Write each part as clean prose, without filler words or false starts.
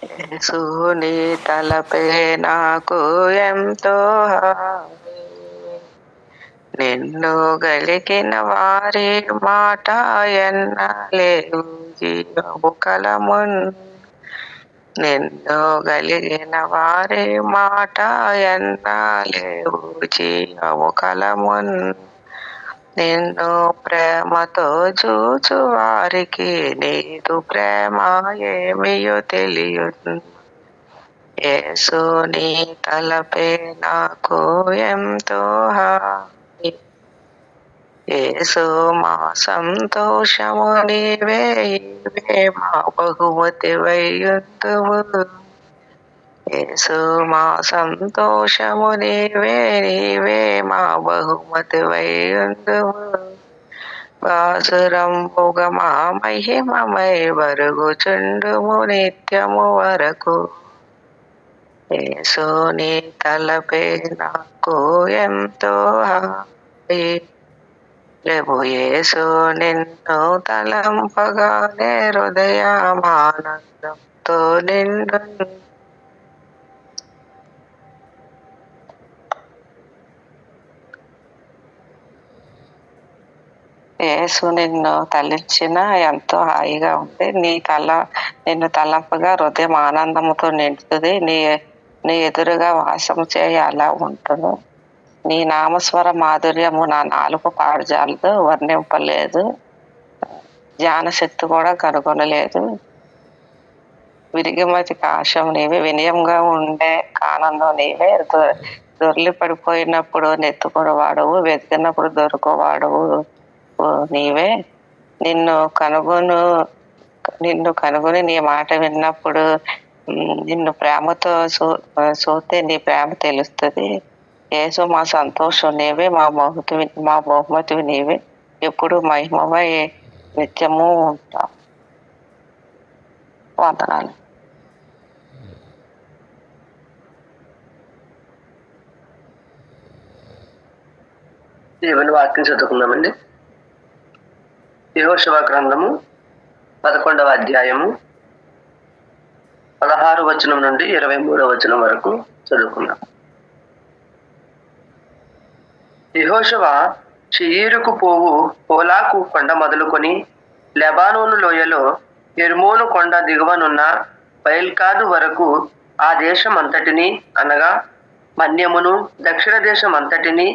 యేసు నీ తలపే నాకు ఎంతో హాయి. నిన్ను గలిగిన వారి మాట ఎన్నలేవు జీవము కలమున్. నిన్ను గలిగిన వారి మాట ఎన్నలేవు జీవము కలమున్. నిన్ను ప్రేమతో చూచు వారికి నీదు ప్రేమ ఏమియో తెలియదు. యేసు నీ తలపే నాకు ఎంతో హాయి. యేసు మా సంతోషము నీవే, నీవే మా బహుమతి వయ్యుందువు. యేసు మా సంతోషము నీవే, నీవే మా బహుమతి వయ్యుందువు. బాసురంబుగా మా మహిమమై వరుగుచుండుము నిత్యము వరకు. యేసు నీ తలపే నాకు ఎంతో హాయి. ప్రభు యేసు నిన్ను తలంపగానే హృదయమానందంతో నిండును. యేసు నిన్ను తలిచిన ఎంతో హాయిగా ఉంది. నిన్ను తలంపగా హృదయం ఆనందముతో నిండుతుంది. నీ ఎదురుగా వాసం చేయ అలా ఉంటును. నీ నామస్వర మాధుర్యము నా నాలుగు పాడుజాలదు, వర్ణింపలేదు, జ్ఞానశక్తి కూడా కనుగొనలేదు. విరిగిమతికి ఆశం నీవే, వినయంగా ఉండే ఆనందం నీవే. దొర్లి పడిపోయినప్పుడు నెత్తుకుని వాడవు, వెతికినప్పుడు దొరుకువాడవు నీవే. నిన్ను కనుగొని నీ మాట విన్నప్పుడు నిన్ను ప్రేమతో చూస్తే నీ ప్రేమ తెలుస్తుంది. యేసు మా సంతోషం నీవే, మా బహుమతివి నీవే. ఎప్పుడు మహిమమై నిత్యము ఉంటాం. వందనాలు. దేవుని వాక్యం చదువుకుందామండి. యెహోషువ గ్రంథము 11వ అధ్యాయము 16 వచనం నుండి 23 వచనం వరకు చదువుకుందాం. యెహోషువ షెయీరుకు పోవు హోలాకు కొండ మొదలుకొని లెబానోను లోయలో హెర్మోను కొండ దిగువనున్న బయల్కాదు వరకు ఆ దేశం అంతటిని అనగా మన్యమును, దక్షిణ దేశం అంతటిని,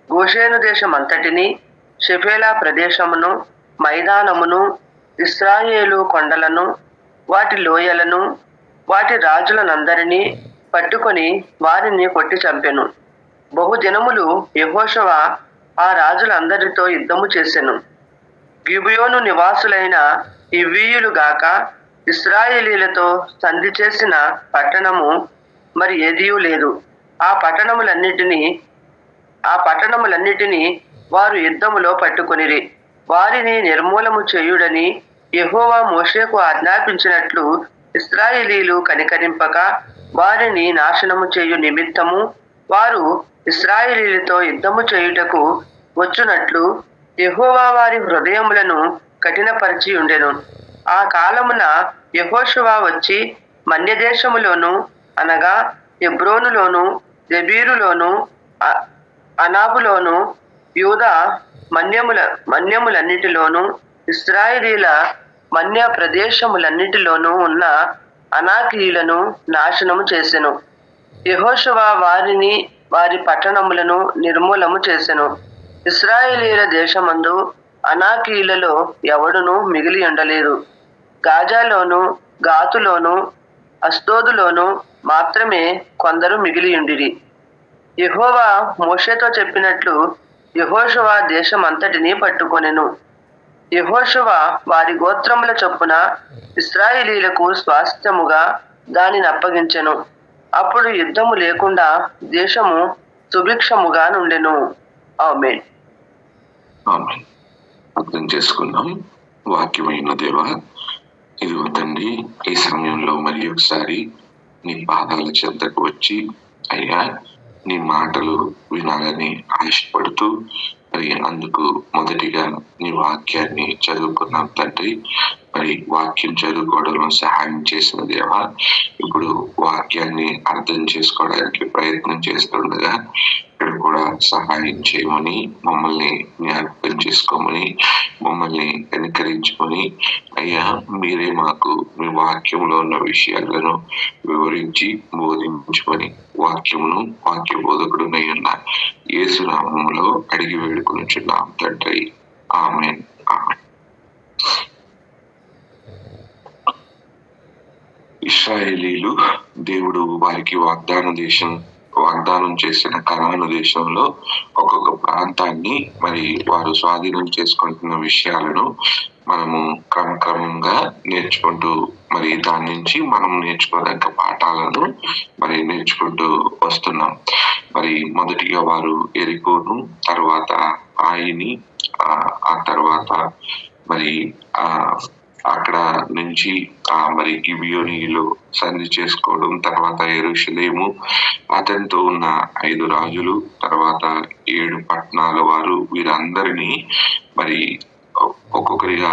గోషేను దేశం అంతటిని, షెఫేలా ప్రదేశమును, మైదానమును, ఇశ్రాయేలు కొండలను, వాటి లోయలను, వాటి రాజులనందరినీ పట్టుకొని వారిని కొట్టి చంపెను. బహుజనములు యెహోషువ ఆ రాజులందరితో యుద్ధము చేసెను. గిబియోను నివాసులైన హివ్వీయులు గాక ఇశ్రాయేలీలతో సంధి చేసిన పట్టణము మరి ఏదియూ లేదు. ఆ పట్టణములన్నిటినీ వారు యుద్ధములో పట్టుకొనిరి. వారిని నిర్మూలము చేయుడని యెహోవా మోషేకు ఆజ్ఞాపించినట్లు ఇశ్రాయేలీలు కనికరింపక వారిని నాశనము చేయు నిమిత్తము వారు ఇశ్రాయేలీలతో యుద్ధము చేయుటకు వచ్చునట్లు యెహోవా వారి హృదయములను కఠినపరిచి ఉండెను. ఆ కాలమున యెహోషువ వచ్చి మన్యదేశములోను అనగా హెబ్రోనులోను, దెబీరులోను, అనాబులోను, యూదా మన్యములన్నిటిలోను, ఇశ్రాయేలీల మన్య ప్రదేశములన్నిటిలోనూ ఉన్న అనాకీయులను నాశనము చేసెను. యెహోషువ వారిని వారి పట్టణములను నిర్మూలము చేసెను. ఇశ్రాయేలీల దేశమందు అనాకీయులలో ఎవడునూ మిగిలి ఉండలేదు. గాజాలోను, గాతులోను, అస్తోదులోను మాత్రమే కొందరు మిగిలియుండిరి. యెహోవా మోషేతో చెప్పినట్లు యెహోషువ దేశమంతటినీ పట్టుకొనెను. యెహోషువ వారి గోత్రముల చొప్పున ఇశ్రాయేలీలకు స్వాస్థ్యముగా దానిని అప్పగించెను. అప్పుడు యుద్ధము లేకుండా దేశము సుభిక్షముగా నుండెను. ఆమేన్. అర్థం చేసుకుందాం. వాక్యమైన దేవ, ఇదిగో తండ్రి, ఈ సమయంలో మరి ఒకసారి నీ పాదాల చెంతకు వచ్చి అయ్యా నీ మాటలు వినాలని ఆశపడుతూ మరి అందుకు మొదటిగా నీ వాక్యాన్ని చదువుకున్నాం తండ్రి. మరి వాక్యం చదువుకోవడంలో సహాయం చేసిన దేవా, ఇప్పుడు వాక్యాన్ని అర్థం చేసుకోవడానికి ప్రయత్నం చేస్తుండగా ఇక్కడ కూడా సహాయం చేయమని, మమ్మల్ని జ్ఞాపకం చేసుకోమని, మమ్మల్ని కనికరించుకొని, అయ్యా మీరే మాకు మీ వాక్యంలో ఉన్న విషయాలను వివరించి బోధించుకొని, వాక్యమును వాక్య బోధకుడునై ఉన్న యేసు నామములో అడిగి వేడుకొనుచున్నాం తండ్రి. ఆమేన్. ఆమేన్. ఇశ్రాయేలీలు దేవుడు వారికి వాగ్దానం చేసిన కనాను దేశంలో ఒక్కొక్క ప్రాంతాన్ని మరి వారు స్వాధీనం చేసుకుంటున్న విషయాలను మనము క్రమక్రమంగా నేర్చుకుంటూ, మరి దాని నుంచి మనం నేర్చుకోదగ్గ పాఠాలను మరి నేర్చుకుంటూ వస్తున్నాం. మరి మొదటిగా వారు ఎరికోను, తర్వాత ఆయిని, ఆ తర్వాత మరి అక్కడ నుంచి మరి గిబియోనీలో సంధి చేసుకోవడం, తర్వాత యెరూషలేము, అతనితో ఉన్న 5 రాజులు, తర్వాత 7 పట్టణాల వారు, వీరందరినీ మరి ఒక్కొక్కరిగా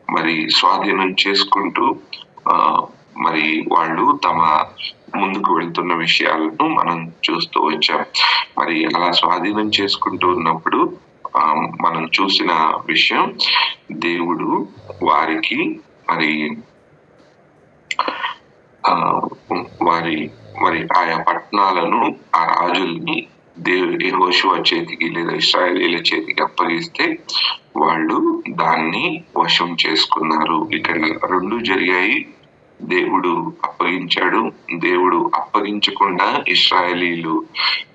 మరి స్వాధీనం చేసుకుంటూ మరి వాళ్ళు తమ ముందుకు వెళ్తున్న విషయాలను మనం చూస్తూ వచ్చాం. మరి అలా స్వాధీనం చేసుకుంటూ ఉన్నప్పుడు మనం చూసిన విషయం, దేవుడు వారికి మరి ఆయా పట్టణాలను, ఆ రాజుల్ని యెహోషువ చేతికి లేదా ఇశ్రాయేలీయుల చేతికి అప్పగిస్తే వాళ్ళు దాన్ని వశం చేసుకున్నారు. ఇక్కడ 2 జరిగాయి. దేవుడు అప్పగించాడు, దేవుడు అప్పగించకుండా ఇశ్రాయేలీయులు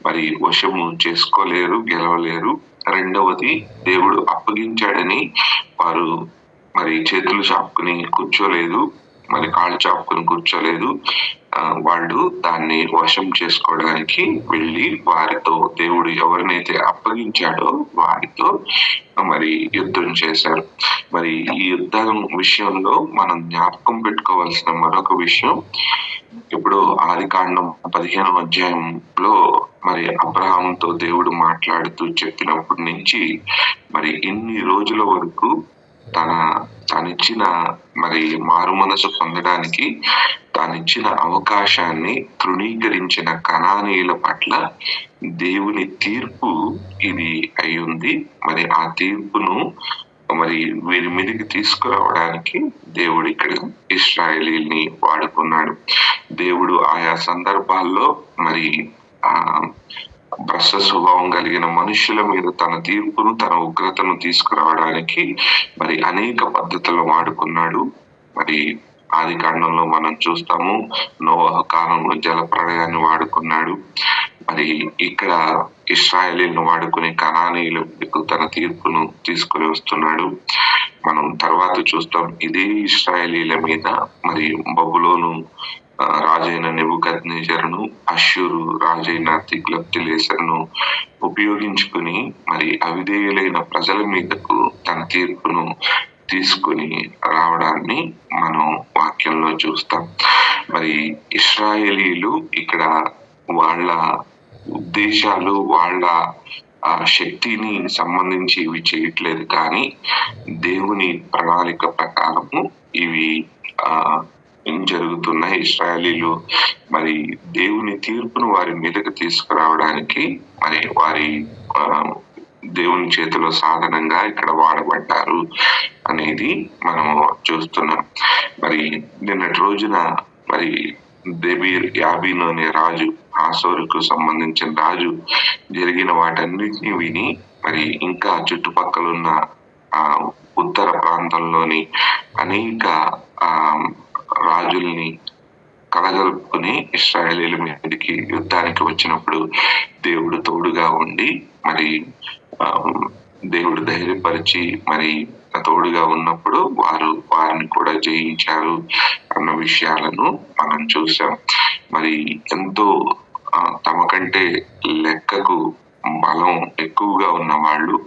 మరి వశము చేసుకోలేరు, గెలవలేరు. రెండవది, దేవుడు అప్పగించాడని వారు మరి చేతులు చాపుకుని కూర్చోలేదు, మరి కాళ్ళు చాపుకుని కూర్చోలేదు. వాళ్ళు దాన్ని వశం చేసుకోవడానికి వెళ్ళి వారితో, దేవుడు ఎవరినైతే అప్పగించాడో వారితో మరి యుద్ధం చేశారు. మరి ఈ యుద్ధం విషయంలో మనం జ్ఞాపకం పెట్టుకోవాల్సిన మరొక విషయం, ఇప్పుడు ఆదికాండం 15వ అధ్యాయంలో మరి అబ్రహాముతో దేవుడు మాట్లాడుతూ చెప్పినప్పటి నుంచి మరి ఇన్ని రోజుల వరకు తానిచ్చిన మరి మారు మనసు పొందడానికి తానిచ్చిన అవకాశాన్ని తృణీకరించిన కనానీయుల పట్ల దేవుని తీర్పు ఇది అయ్యింది. మరి ఆ తీర్పును మరి వీరి మీదకి తీసుకురావడానికి దేవుడు ఇక్కడ ఇశ్రాయేలీల్ని వాడుకున్నాడు. దేవుడు ఆయా సందర్భాల్లో మరి భ్రష్ట స్వభావం కలిగిన మనుషుల మీద తన తీర్పును, తన ఉగ్రతను తీసుకురావడానికి మరి అనేక పద్ధతులు వాడుకున్నాడు. మరి ఆది కాండంలో మనం చూస్తాము, నోవహు కాలంలో జల ప్రళయాన్ని వాడుకున్నాడు. మరి ఇక్కడ ఇశ్రాయేలీలను వాడుకుని కనానీయులకు తన తీర్పును తీసుకుని వస్తున్నాడు. మనం తర్వాత చూస్తాం, ఇదే ఇశ్రాయేలీల మీద మరి బబులోను రాజైన నెబుకద్నెజరును, అష్షూరు రాజైన తిగ్లత్-పిలేసరును ఉపయోగించుకుని మరి అవిధేయులైన ప్రజల మీదకు తన తీర్పును తీసుకుని రావడాన్ని మనం వాక్యంలో చూస్తాం. మరి ఇశ్రాయేలీలు ఇక్కడ వాళ్ళ ఉద్దేశాలు, వాళ్ళ శక్తిని సంబంధించి ఇవి చేయట్లేదు, కానీ దేవుని ప్రణాళిక ప్రకారము ఇవి జరుగుతున్నాయి. ఇశ్రాయేలీలు మరి దేవుని తీర్పును వారి మీదకి తీసుకురావడానికి మరి వారి దేవుని చేతిలో సాధనంగా ఇక్కడ వాడబడ్డారు అనేది మనము చూస్తున్నాం. మరి నిన్నటి రోజున మరి యాబీను అనే రాజు, హాసోరుకు సంబంధించిన రాజు జరిగిన వాటన్నిటిని విని మరి ఇంకా చుట్టుపక్కల ఉన్న ఉత్తర ప్రాంతంలోని అనేక రాజుల్ని కలగలుపుకుని ఇశ్రాయేలీల మీదకి యుద్ధానికి వచ్చినప్పుడు దేవుడు తోడుగా ఉండి మరి దేవుడు ధైర్యపరిచి మరి తోడుగా ఉన్నప్పుడు వారిని కూడా జయించారు అన్న విషయాలను మనం చూసాం. మరి ఎంతో తమకంటే లెక్కకు బలం ఎక్కువగా ఉన్న వాళ్ళు,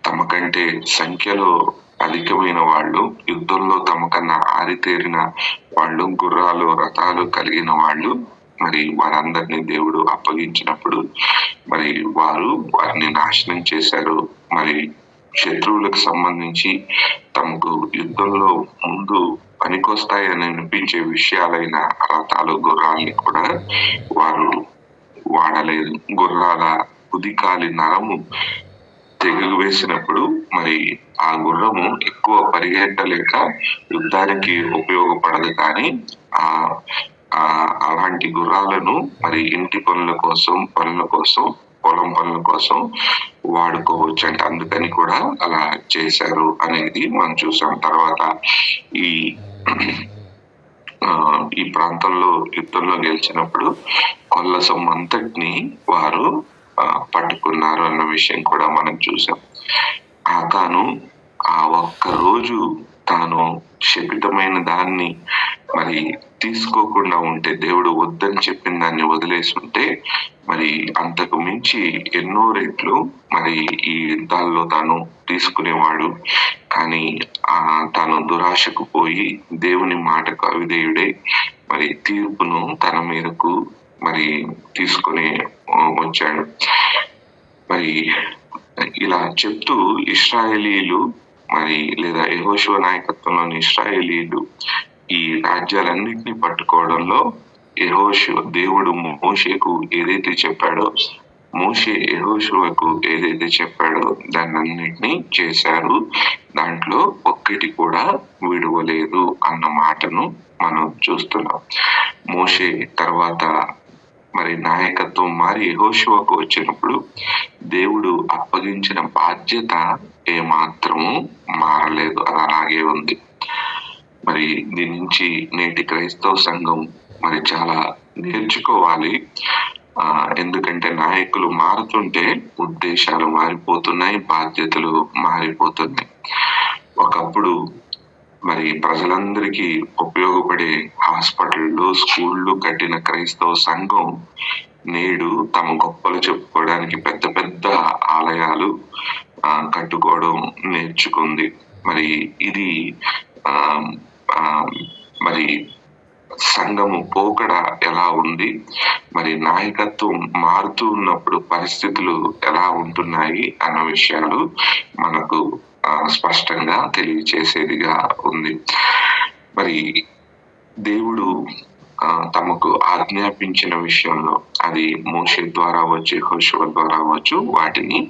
తమకంటే సంఖ్యలో అధికమైన వాళ్ళు, యుద్ధంలో తమకన్నా ఆరితేరిన వాళ్ళు, గుర్రాలు రథాలు కలిగిన వాళ్ళు, మరి వారందరినీ దేవుడు అప్పగించినప్పుడు మరి వారిని నాశనం చేశారు. మరి శత్రువులకు సంబంధించి తమకు యుద్ధంలో ముందు పనికొస్తాయని అనిపించే విషయాలైన రథాలు, గుర్రాల్ని కూడా వారు వాడలేదు. గుర్రాల కుదికాలి నరము తెగులు వేసినప్పుడు మరి ఆ గుర్రము ఎక్కువ పరిగెత్తలేక యుద్ధానికి ఉపయోగపడదు. కానీ ఆ అలాంటి గుర్రాలను మరి ఇంటి పనుల కోసం, పొలం పనుల కోసం వాడుకోవచ్చు అంటే అందుకని కూడా అలా చేశారు అనేది మనం చూసాం. తర్వాత ఈ ప్రాంతంలో యుద్ధంలో గెలిచినప్పుడు కొల్ల సొమ్ము అంతటిని వారు పట్టుకున్నారు అన్న విషయం కూడా మనం చూసాం. తాను ఆ ఒక్క రోజు తాను శపితమైన దాన్ని మరి తీసుకోకుండా ఉంటే, దేవుడు వద్దని చెప్పిన దాన్ని వదిలేసి ఉంటే మరి అంతకు మించి ఎన్నో రెట్లు మరి ఈ యుద్ధాల్లో తాను తీసుకునేవాడు. కానీ తాను దురాశకు పోయి దేవుని మాటకు అవిధేయుడే మరి తీర్పును తన మీదకు మరి తీసుకుని వచ్చాడు. మరి ఇలా చెప్తూ ఇశ్రాయేలీలు మరి లేదా యెహోషువ నాయకత్వంలోని ఇశ్రాయేలీలు ఈ రాజ్యాలన్నింటినీ పట్టుకోవడంలో దేవుడు మోషేకు ఏదైతే చెప్పాడో, మోషే యెహోషువకు ఏదైతే చెప్పాడో దాన్నన్నిటినీ చేశారు. దాంట్లో ఒక్కటి కూడా విడువలేదు అన్న మాటను మనం చూస్తున్నాం. మోషే తర్వాత మరి నాయకత్వం మారి యెహోషువకు వచ్చినప్పుడు దేవుడు అప్పగించిన బాధ్యత ఏమాత్రము మారలేదు, అది అలాగే ఉంది. మరి దీని నుంచి నేటి క్రైస్తవ సంఘం మరి చాలా నేర్చుకోవాలి. ఎందుకంటే నాయకులు మారుతుంటే ఉద్దేశాలు మారిపోతున్నాయి, బాధ్యతలు మారిపోతున్నాయి. ఒకప్పుడు మరి ప్రజలందరికీ ఉపయోగపడే హాస్పిటళ్ళు, స్కూళ్ళు కట్టిన క్రైస్తవ సంఘం నేడు తమ గొప్పలు చెప్పుకోవడానికి పెద్ద పెద్ద ఆలయాలు కట్టుకోవడం నేర్చుకుంది. మరి ఇది మరి సంఘము పోకడ ఎలా ఉంది, మరి నాయకత్వం మారుతూ ఉన్నప్పుడు పరిస్థితులు ఎలా ఉంటున్నాయి అన్న విషయాలు మనకు స్పష్టంగా తెలియచేసేదిగా ఉంది. మరి దేవుడు తమకు ఆజ్ఞాపించిన విషయంలో అది మోషే ద్వారా అవ్వచ్చు, యెహోషువ ద్వారా అవ్వచ్చు, వాటిని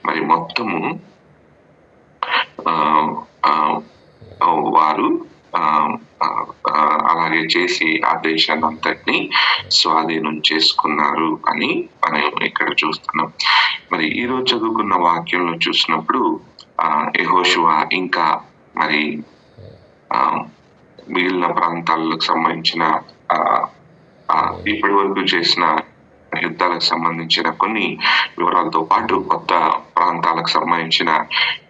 మరి మొత్తము వారు అలాగే చేసి ఆ దేశాన్ని అంతటిని స్వాధీనం చేసుకున్నారు అని మనం ఇక్కడ చూస్తున్నాం. మరి ఈరోజు చదువుకున్న వాక్యంలో చూసినప్పుడు యెహోషువ ఇంకా మరి మిగిలిన ప్రాంతాలకు సంబంధించిన ఇప్పటి వరకు చేసిన యుద్ధాలకు సంబంధించిన కొన్ని వివరాలతో పాటు కొత్త ప్రాంతాలకు సంబంధించిన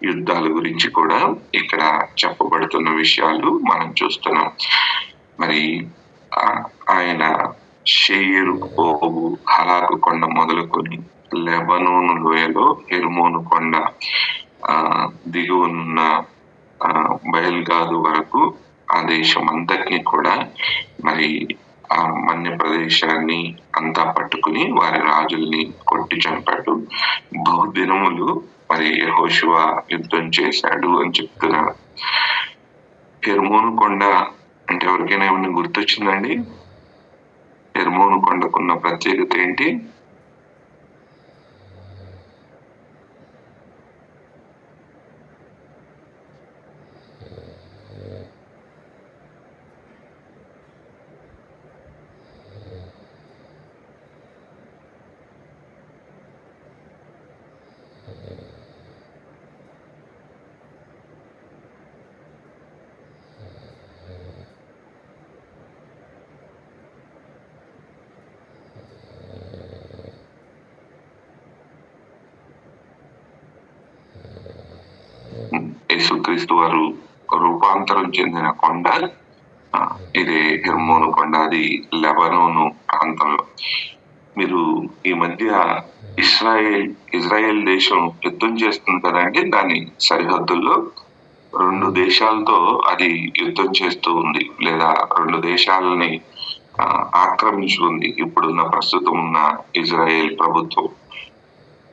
యుద్ధాల గురించి కూడా ఇక్కడ చెప్పబడుతున్న విషయాలు మనం చూస్తున్నాం. మరి ఆయన షేయరు పోగు, హలాకు కొండ మొదలుకొని లెబనోను లోయలో హెర్మోను కొండ దిగువనున్న బయల్గాదు వరకు ఆ దేశం అంతటినీ కూడా మరి ఆ మన్య ప్రదేశాన్ని అంతా పట్టుకుని వారి రాజుల్ని కొట్టి చంపాడు. బహుదినములు మరి యెహోషువ యుద్ధం చేశాడు అని చెప్తున్నారు. హెర్మోను కొండ అంటే ఎవరికైనా ఏమన్నా గుర్తొచ్చిందండి? హెర్మోను కొండకున్న ప్రత్యేకత ఏంటి? యేసుక్రీస్తు వారు రూపాంతరం చెందిన కొండ ఇదే హెర్మోను కొండ. అది లెబనోను ప్రాంతంలో. మీరు ఈ మధ్య ఇజ్రాయెల్ దేశం యుద్ధం చేస్తుంది కదండి, దాని సరిహద్దుల్లో 2 దేశాలతో అది యుద్ధం చేస్తూ ఉంది, లేదా 2 దేశాలని ఆక్రమించుకుంది ఇప్పుడున్న ప్రస్తుతం ఉన్న ఇజ్రాయెల్ ప్రభుత్వం.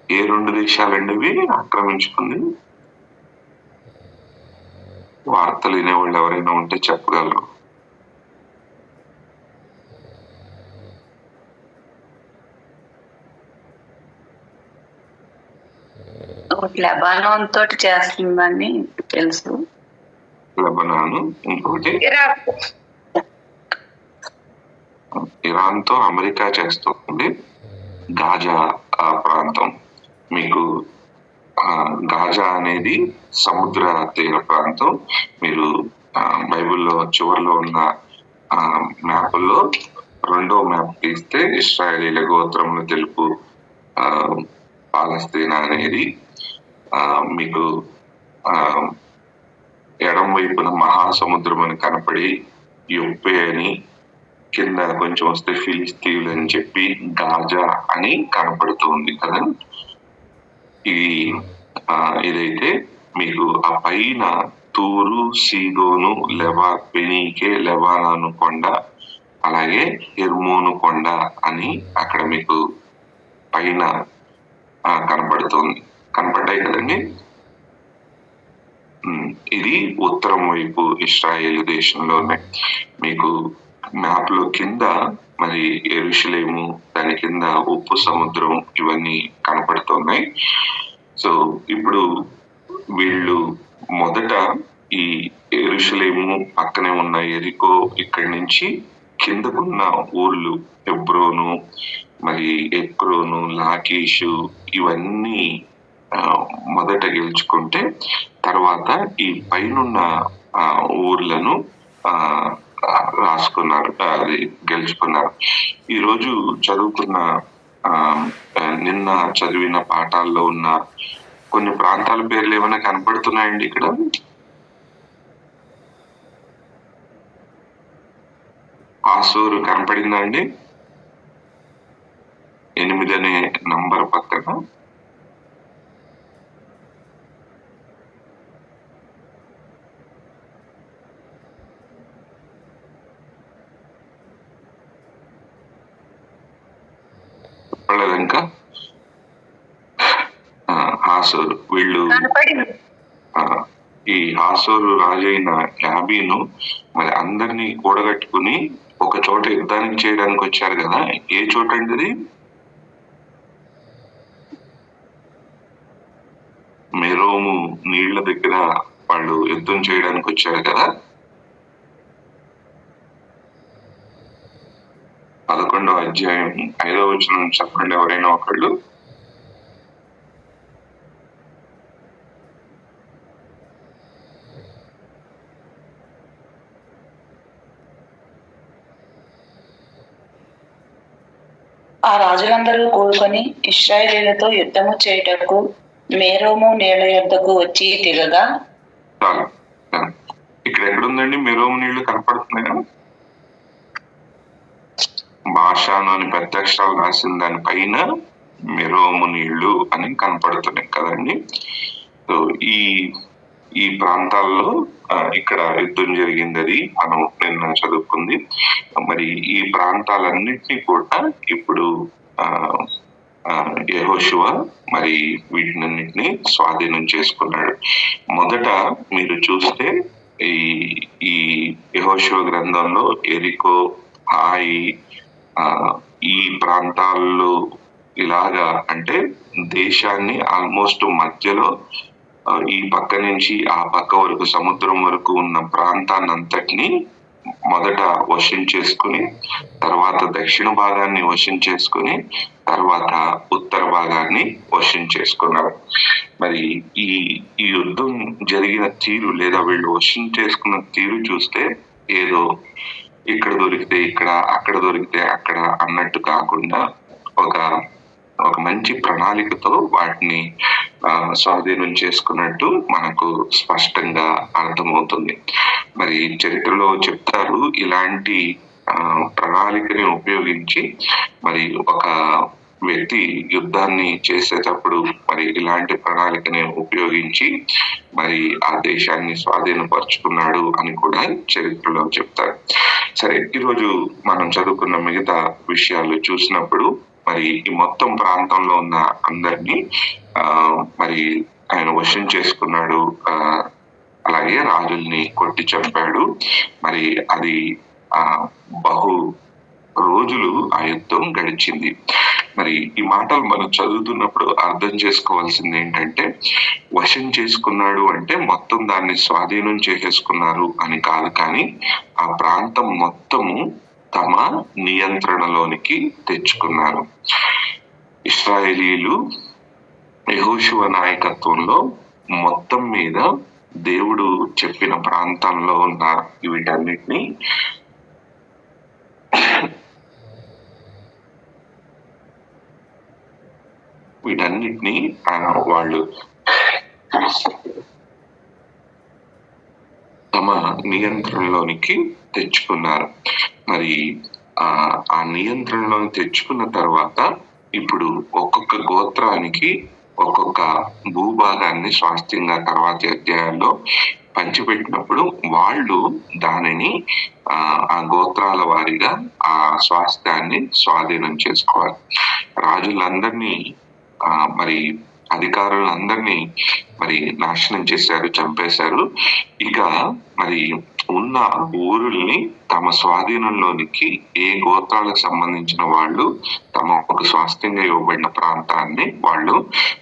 ఏ 2 దేశాలండి ఇవి ఆక్రమించుకుంది? వార్తలు వినేవాళ్ళు ఎవరైనా ఉంటే చెప్పగలరు. లెబానాన్ తోటి చేస్తుందని తెలుసు. లెబనాను, ఇంకోటి ఇరాన్ తో అమెరికా చేస్తుంది. గాజా ప్రాంతం, మీకు గాజా అనేది సముద్ర తీర ప్రాంతం. మీరు బైబిల్లో చివరిలో ఉన్న మ్యాప్లో రెండో మ్యాప్ తీస్తే ఇశ్రాయేలీల గోత్రములు తెలుపు పాలస్తీనా అనేది మీకు ఎడం వైపున మహాసముద్రం అని కనపడి యొప్పే అని, కింద కొంచెం వస్తే ఫిలిస్తీన్లు అని చెప్పి గాజా అని కనపడుతుంది కదా. ఇదైతే మీకు ఆ పైన తూరు, సీదోను, పెనీకే, లెబానాను కొండ, అలాగే హెర్మోను కొండ అని అక్కడ మీకు పైన కనపడ్డాయి కదండి. ఇది ఉత్తరం వైపు ఇశ్రాయేల్ దేశంలోనే. మీకు మ్యాప్ లో కింద మరి యెరూషలేము, దాని కింద ఉప్పు సముద్రం, ఇవన్నీ కనపడుతున్నాయి. సో ఇప్పుడు వీళ్ళు మొదట ఈ యెరూషలేము పక్కనే ఉన్న ఎరికో, ఇక్కడి నుంచి కిందకున్న ఊర్లు హెబ్రోను, మరి ఎక్రోను, లాకీషు, ఇవన్నీ మొదట గెలుచుకుంటే తర్వాత ఈ పైనున్న ఊర్లను రాసుకున్నారు, అది గెలుచుకున్నారు. ఈరోజు చదువుకున్న నిన్న చదివిన పాఠాల్లో ఉన్న కొన్ని ప్రాంతాల పేర్లు ఏమైనా కనపడుతున్నాయండి ఇక్కడ? ఆసూరు కనపడిందా అండి? 8 అనే నంబర్ పక్కన. ఇంకా హాసోరు, వీళ్ళు ఈ హాసోరు రాజైన యాబీను మరి అందరినీ కూడగట్టుకుని ఒక చోట యుద్ధానికి చేయడానికి వచ్చారు కదా. ఏ చోట అండి అది? మెరోము నీళ్ల దగ్గర వాళ్ళు యుద్ధం చేయడానికి వచ్చారు కదా. 11వ అధ్యాయం 5వ వచనం చెప్పండి ఎవరైనా ఒకళ్ళు. ఆ రాజులందరూ కూడుకొని ఇశ్రాయేలీయులతో యుద్ధము చేయుటకు మేరోము నీళ్ల యొద్దకు వచ్చి తిరగా. ఇక్కడ ఎక్కడుందండి మెరోము నీళ్లు కనపడుతున్నాయా? భాషాను అని పెద్ద అక్షరాలు రాసిన దానిపైన మెరోము నీళ్లు అని కనపడుతున్నాయి కదండి. సో ఈ ప్రాంతాల్లో ఇక్కడ యుద్ధం జరిగింది, అది మనం నిన్న చదువుకుంది. మరి ఈ ప్రాంతాలన్నిటినీ కూడా ఇప్పుడు యెహోషువ మరి వీటినన్నిటిని స్వాధీనం చేసుకున్నాడు. మొదట మీరు చూస్తే ఈ యెహోషువ గ్రంథంలో ఎరికో, హాయి, ఈ ప్రాంతాల్లో ఇలాగా అంటే దేశాన్ని ఆల్మోస్ట్ మధ్యలో ఈ పక్క నుంచి ఆ పక్క వరకు సముద్రం వరకు ఉన్న ప్రాంతాన్ని అంతటిని మొదట వశం చేసుకుని, తర్వాత దక్షిణ భాగాన్ని వశం చేసుకుని, తర్వాత ఉత్తర భాగాన్ని వశం చేసుకున్నారు. మరి ఈ యుద్ధం జరిగిన తీరు లేదా వీళ్ళు వశం చేసుకున్న తీరు చూస్తే ఏదో ఇక్కడ దొరికితే ఇక్కడ, అక్కడ దొరికితే అక్కడ అన్నట్టు కాకుండా ఒక మంచి ప్రణాళికతో వాటిని స్వాధీనం చేసుకున్నట్టు మనకు స్పష్టంగా అర్థమవుతుంది. మరి చరిత్రలో చెప్తారు, ఇలాంటి ప్రణాళికని ఉపయోగించి మరి ఒక వ్యక్తి యుద్ధాన్ని చేసేటప్పుడు మరి ఇలాంటి ప్రణాళికని ఉపయోగించి మరి ఆ దేశాన్ని స్వాధీనపరుచుకున్నాడు అని కూడా చరిత్రలో చెప్తారు. సరే, ఈరోజు మనం చదువుకున్న మిగతా విషయాలు చూసినప్పుడు మరి ఈ మొత్తం ప్రాంతంలో ఉన్న అందరినీ మరి ఆయన వశం చేసుకున్నాడు అలాగే రాజుల్ని కొట్టి చంపాడు. మరి అది బహు రోజులు ఆ యుద్ధం గడిచింది. మరి ఈ మాటలు మనం చదువుతున్నప్పుడు అర్థం చేసుకోవాల్సింది ఏంటంటే, వశం చేసుకున్నాడు అంటే మొత్తం దాన్ని స్వాధీనం చేసేసుకున్నారు అని కాదు, కానీ ఆ ప్రాంతం మొత్తము తమ నియంత్రణలోనికి తెచ్చుకున్నారు. ఇశ్రాయేలీలు యెహోషువ నాయకత్వంలో మొత్తం మీద దేవుడు చెప్పిన ప్రాంతంలో ఉన్న వీటన్నిటిని వాళ్ళు తమ నియంత్రణలోనికి తెచ్చుకున్నారు. మరి ఆ నియంత్రణలోకి తెచ్చుకున్న తర్వాత ఇప్పుడు ఒక్కొక్క గోత్రానికి ఒక్కొక్క భూభాగాన్ని స్వాస్థ్యంగా తర్వాతి అధ్యాయాల్లో పంచిపెట్టినప్పుడు వాళ్ళు దానిని ఆ గోత్రాల వారీగా ఆ స్వాస్థ్యాన్ని స్వాధీనం చేసుకోవాలి. రాజులందరినీ మరి అధికారులందరినీ మరి నాశనం చేశారు, చంపేశారు. ఇక మరి ఉన్న ఊరుల్ని తమ స్వాధీనంలోనికి ఏ గోత్రాలకు సంబంధించిన వాళ్ళు తమ ఒక స్వాస్థ్యంగా ఇవ్వబడిన ప్రాంతాన్ని వాళ్ళు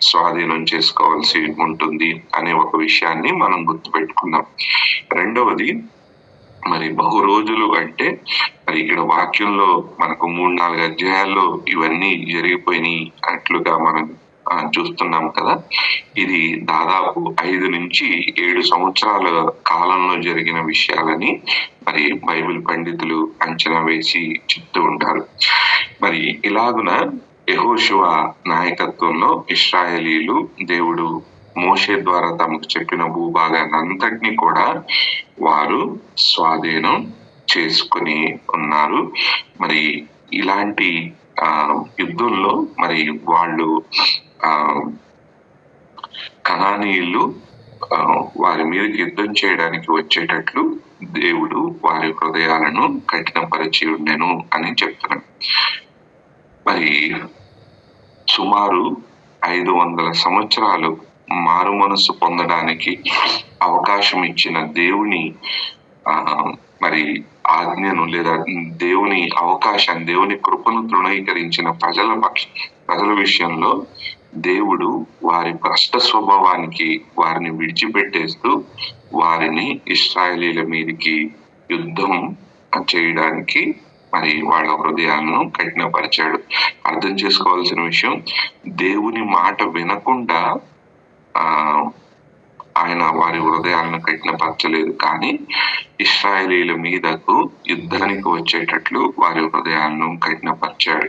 స్వాధీనం చేసుకోవాల్సి ఉంటుంది అనే ఒక విషయాన్ని మనం గుర్తుపెట్టుకున్నాం. రెండవది, మరి బహు రోజులు అంటే మరి ఇక్కడ వాక్యంలో మనకు 3-4 అధ్యాయాల్లో ఇవన్నీ జరిగిపోయినాయి అట్లుగా మనం చూస్తున్నాం కదా. ఇది దాదాపు 5 నుంచి 7 సంవత్సరాల కాలంలో జరిగిన విషయాలని మరి బైబిల్ పండితులు అంచనా వేసి చెప్తూ ఉంటారు. మరి ఇలాగున యెహోషువ నాయకత్వంలో ఇశ్రాయేలీలు దేవుడు మోషే ద్వారా తమకు చెప్పిన భూభాగాన్ని అంతటినీ కూడా వారు స్వాధీనం చేసుకుని ఉన్నారు. మరి ఇలాంటి యుద్ధంలో మరి వాళ్ళు కనానీయులు వారి మీదకి యుద్ధం చేయడానికి వచ్చేటట్లు దేవుడు వారి హృదయాలను కఠినపరిచి ఉండెను అని చెప్తున్నాడు. మరి సుమారు 500 సంవత్సరాలు మారు మనసు పొందడానికి అవకాశం ఇచ్చిన దేవుని మరి ఆజ్ఞను లేదా దేవుని అవకాశాన్ని, దేవుని కృపను తృణీకరించిన ప్రజల విషయంలో దేవుడు వారి భ్రష్ట స్వభావానికి వారిని విడిచిపెట్టేస్తూ వారిని ఇశ్రాయేలీల మీదకి యుద్ధం చేయడానికి మరి వాళ్ళ హృదయాలను కఠినపరిచాడు. అర్థం చేసుకోవాల్సిన విషయం, దేవుని మాట వినకుండా ఆయన వారి హృదయాలను కఠినపరచలేదు, కానీ ఇశ్రాయేలీల మీదకు యుద్ధానికి వచ్చేటట్లు వారి హృదయాలను కఠినపరిచాడు.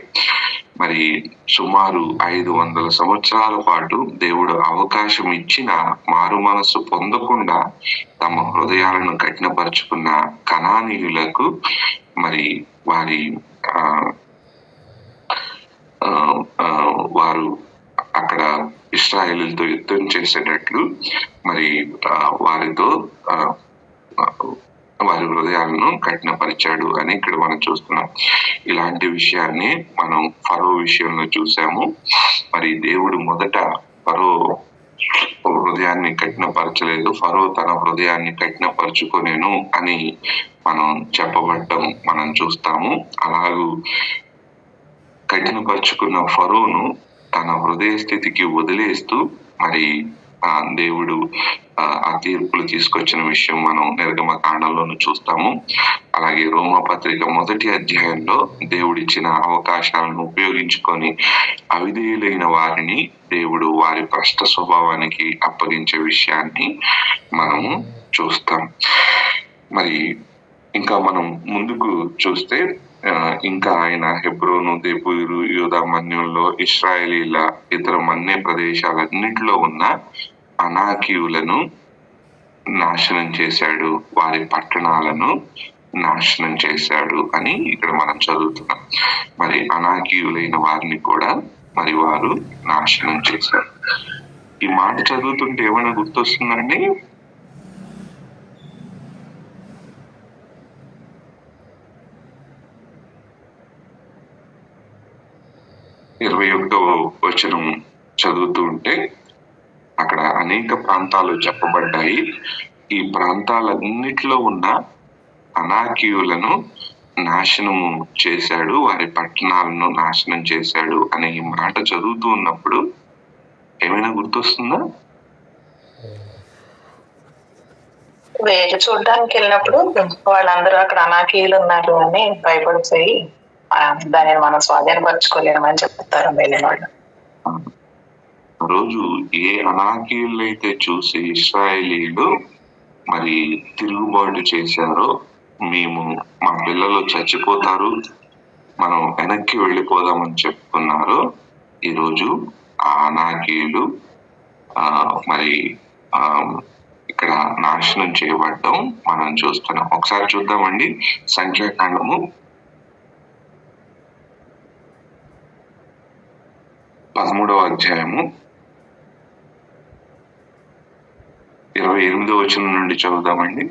మరి సుమారు 500 సంవత్సరాల పాటు దేవుడు అవకాశం ఇచ్చిన మారు మనసు పొందకుండా తమ హృదయాలను కఠినపరుచుకున్న కనానీయులకు మరి వారు అక్కడ ఇశ్రాయేలీలతో యుద్ధం చేసేటట్లు మరి వారితో వారి హృదయాలను కఠినపరిచాడు అని ఇక్కడ మనం చూస్తున్నాం. ఇలాంటి విషయాన్ని మనం ఫరో విషయంలో చూసాము. మరి దేవుడు మొదట ఫరో హృదయాన్ని కఠినపరచలేదు, ఫరో తన హృదయాన్ని కఠినపరుచుకొనేను అని మనం చెప్పబడ్డం మనం చూస్తాము. అలాగూ కఠినపరుచుకున్న ఫరోను తన హృదయ స్థితికి వదిలేస్తూ మరి దేవుడు ఆ తీర్పులు తీసుకొచ్చిన విషయం మనం నిర్గమకాండంలోను చూస్తాము. అలాగే రోమాపత్రిక 1వ అధ్యాయంలో దేవుడిచ్చిన అవకాశాలను ఉపయోగించుకొని అవిధేయులైన వారిని దేవుడు వారి భ్రష్ట స్వభావానికి అప్పగించే విషయాన్ని మనము చూస్తాం. మరి ఇంకా మనం ముందుకు చూస్తే ఇంకా ఆయన హెబ్రోను, దెబీరు, యూదా మన్యంలో ఇశ్రాయేలీల ఇతర మన్య ప్రదేశాలన్నిటిలో ఉన్న అనాకీయులను నాశనం చేశాడు, వారి పట్టణాలను నాశనం చేశాడు అని ఇక్కడ మనం చదువుతున్నాం. మరి అనాకీయులైన వారిని కూడా మరి వారు నాశనం చేశారు. ఈ మాట చదువుతుంటే ఏమైనా గుర్తొస్తుందండి? ఇరవై 21వ వచనం చదువుతూ ఉంటే అక్కడ అనేక ప్రాంతాలు చెప్పబడ్డాయి. ఈ ప్రాంతాలన్నిటిలో ఉన్న అనాకీయులను నాశనము చేశాడు, వారి పట్టణాలను నాశనం చేశాడు అనే ఈ మాట చదువుతూ ఉన్నప్పుడు ఏమైనా గుర్తొస్తుందా? వేట చూడడానికి వెళ్ళినప్పుడు వాళ్ళందరూ అక్కడ అనాకీయులు ఉన్నారు అని భయపడిపోయి దానిని మనం స్వాధీనపరచుకోలేమని చెప్తారు వెళ్ళిన వాళ్ళు. రోజు ఏ అనాకీయులైతే చూసి ఇశ్రాయేలీలు మరి తిరుగుబాటు చేశారో, మేము మా పిల్లలు చచ్చిపోతారు, మనం వెనక్కి వెళ్ళిపోదామని చెప్పుకున్నారో, ఈరోజు ఆ అనాకీయులు మరి ఇక్కడ నాశనం చేయబడటం మనం చూస్తున్నాం. ఒకసారి చూద్దామండి సంఖ్యాకాండము 13వ అధ్యాయము 28వ వచనం నుండి చదువుదామండి.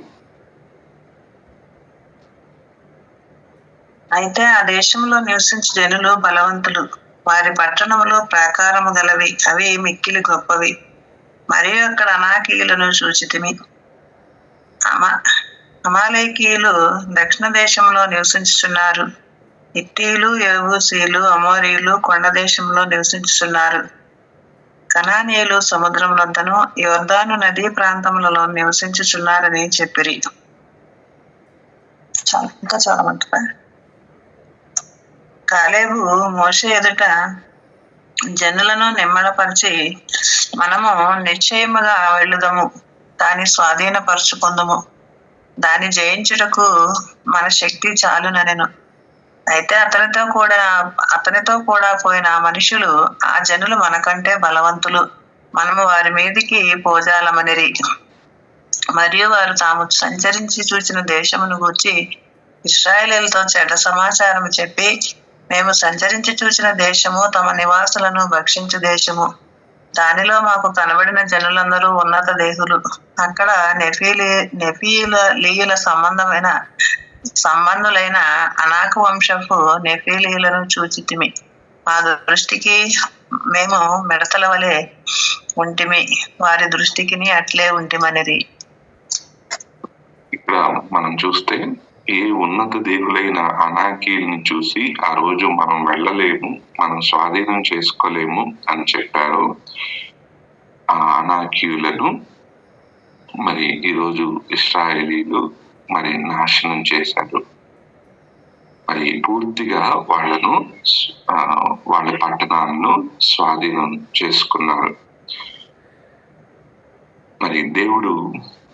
అయితే ఆ దేశంలో నివసించే జనులు బలవంతులు, వారి పట్టణములు ప్రాకారము గలవి, అవి మిక్కిలి గొప్పవి. మరియు అక్కడ అనాకీయులను చూచితిమి. అమాలేకీయులు దక్షిణ దేశంలో నివసించుచున్నారు. హిత్తీయులు, యెబూసీయులు, అమోరీయులు కొండ దేశంలో నివసించుచున్నారు. కనానీయులు సముద్రం వద్దను యొర్దాను నదీ ప్రాంతములలో నివసించుచున్నారని చెప్పిరి. ఇంకా చూడమంటారా? కాలేబు మోషే ఎదుట జనులను నిమ్మళపరిచి, మనము నిశ్చయముగా వెళ్ళుదము, దాని స్వాధీనపరచుకుందుము, దాన్ని జయించుటకు మన శక్తి చాలుననెను. అయితే అతనితో కూడా పోయిన మనుషులు, ఆ జనులు మనకంటే బలవంతులు, మనము వారి మీదికి పోజాలమనిరి. మరియు వారు తాము సంచరించి చూచిన దేశమును గూర్చి ఇశ్రాయేలీయులతో చెడ్డ సమాచారం చెప్పి, మేము సంచరించి చూసిన దేశము తమ నివాసులను భక్షించు దేశము, దానిలో మాకు కనబడిన జనులందరూ ఉన్నత దేహులు. అక్కడ నెఫీలీయుల సంబంధులైన అనాకు వంశపు నెఫీలీయులను చూచితిమి. మా దృష్టికి మేము మిడతల వలె ఉంటిమి, వారి దృష్టికి అట్లే ఉంటిమనిరి. ఇక్కడ మనం చూస్తే ఏ ఉన్నత దేవులైన అనాకీయుల్ని చూసి ఆ రోజు మనం వెళ్ళలేము, మనం స్వాధీనం చేసుకోలేము అని చెప్పారు. ఆ అనాకీయులను మరి ఈరోజు ఇశ్రాయేలీలు మరి నాశనం చేశారు. మరి పూర్తిగా వాళ్ళ పట్టణాలను స్వాధీనం చేసుకున్నారు. మరి దేవుడు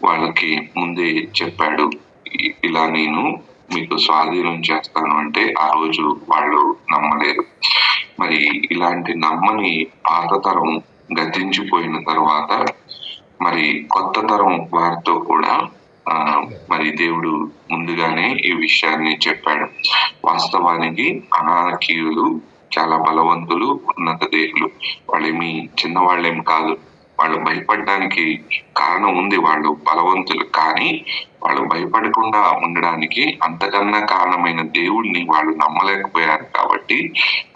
వాళ్ళకి ముందే చెప్పాడు, ఇలా నేను మీకు స్వాధీనం చేస్తాను అంటే ఆ రోజు వాళ్ళు నమ్మలేరు. మరి ఇలాంటి నమ్మని పాత తరం గతించిపోయిన తర్వాత మరి కొత్త తరం వారితో కూడా మరి దేవుడు ముందుగానే ఈ విషయాన్ని చెప్పాడు. వాస్తవానికి అనాకీయులు చాలా బలవంతులు, ఉన్నత దేహులు, వాళ్ళేమి చిన్నవాళ్ళేమి కాదు. వాళ్ళు భయపడడానికి కారణం ఉంది, వాళ్ళు బలవంతులు. కానీ వాళ్ళు భయపడకుండా ఉండడానికి అంతకన్నా కారణమైన దేవుడిని వాళ్ళు నమ్మలేకపోయారు కాబట్టి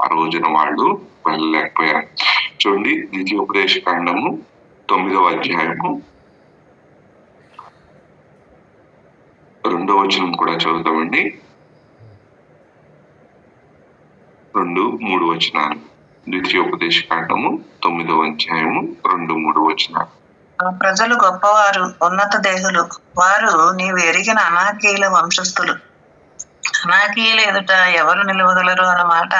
ఆ రోజున వాళ్ళు వెళ్ళలేకపోయారు. చూడండి, ద్వితీయోపదేశకాండము 9వ అధ్యాయము 2వ వచనం కూడా చదువుతామండి. 2-3 వచనాలు. ద్వితీయోపదేశకాండము 9వ అధ్యాయము 2-3 వచనాలు. ప్రజలు గొప్పవారు, ఉన్నత దేహులు, వారు నీవు ఎరిగిన అనాకీయుల వంశస్థులు. అనాకీయుల ఎదుట ఎవరు నిలవగలరు అన్నమాట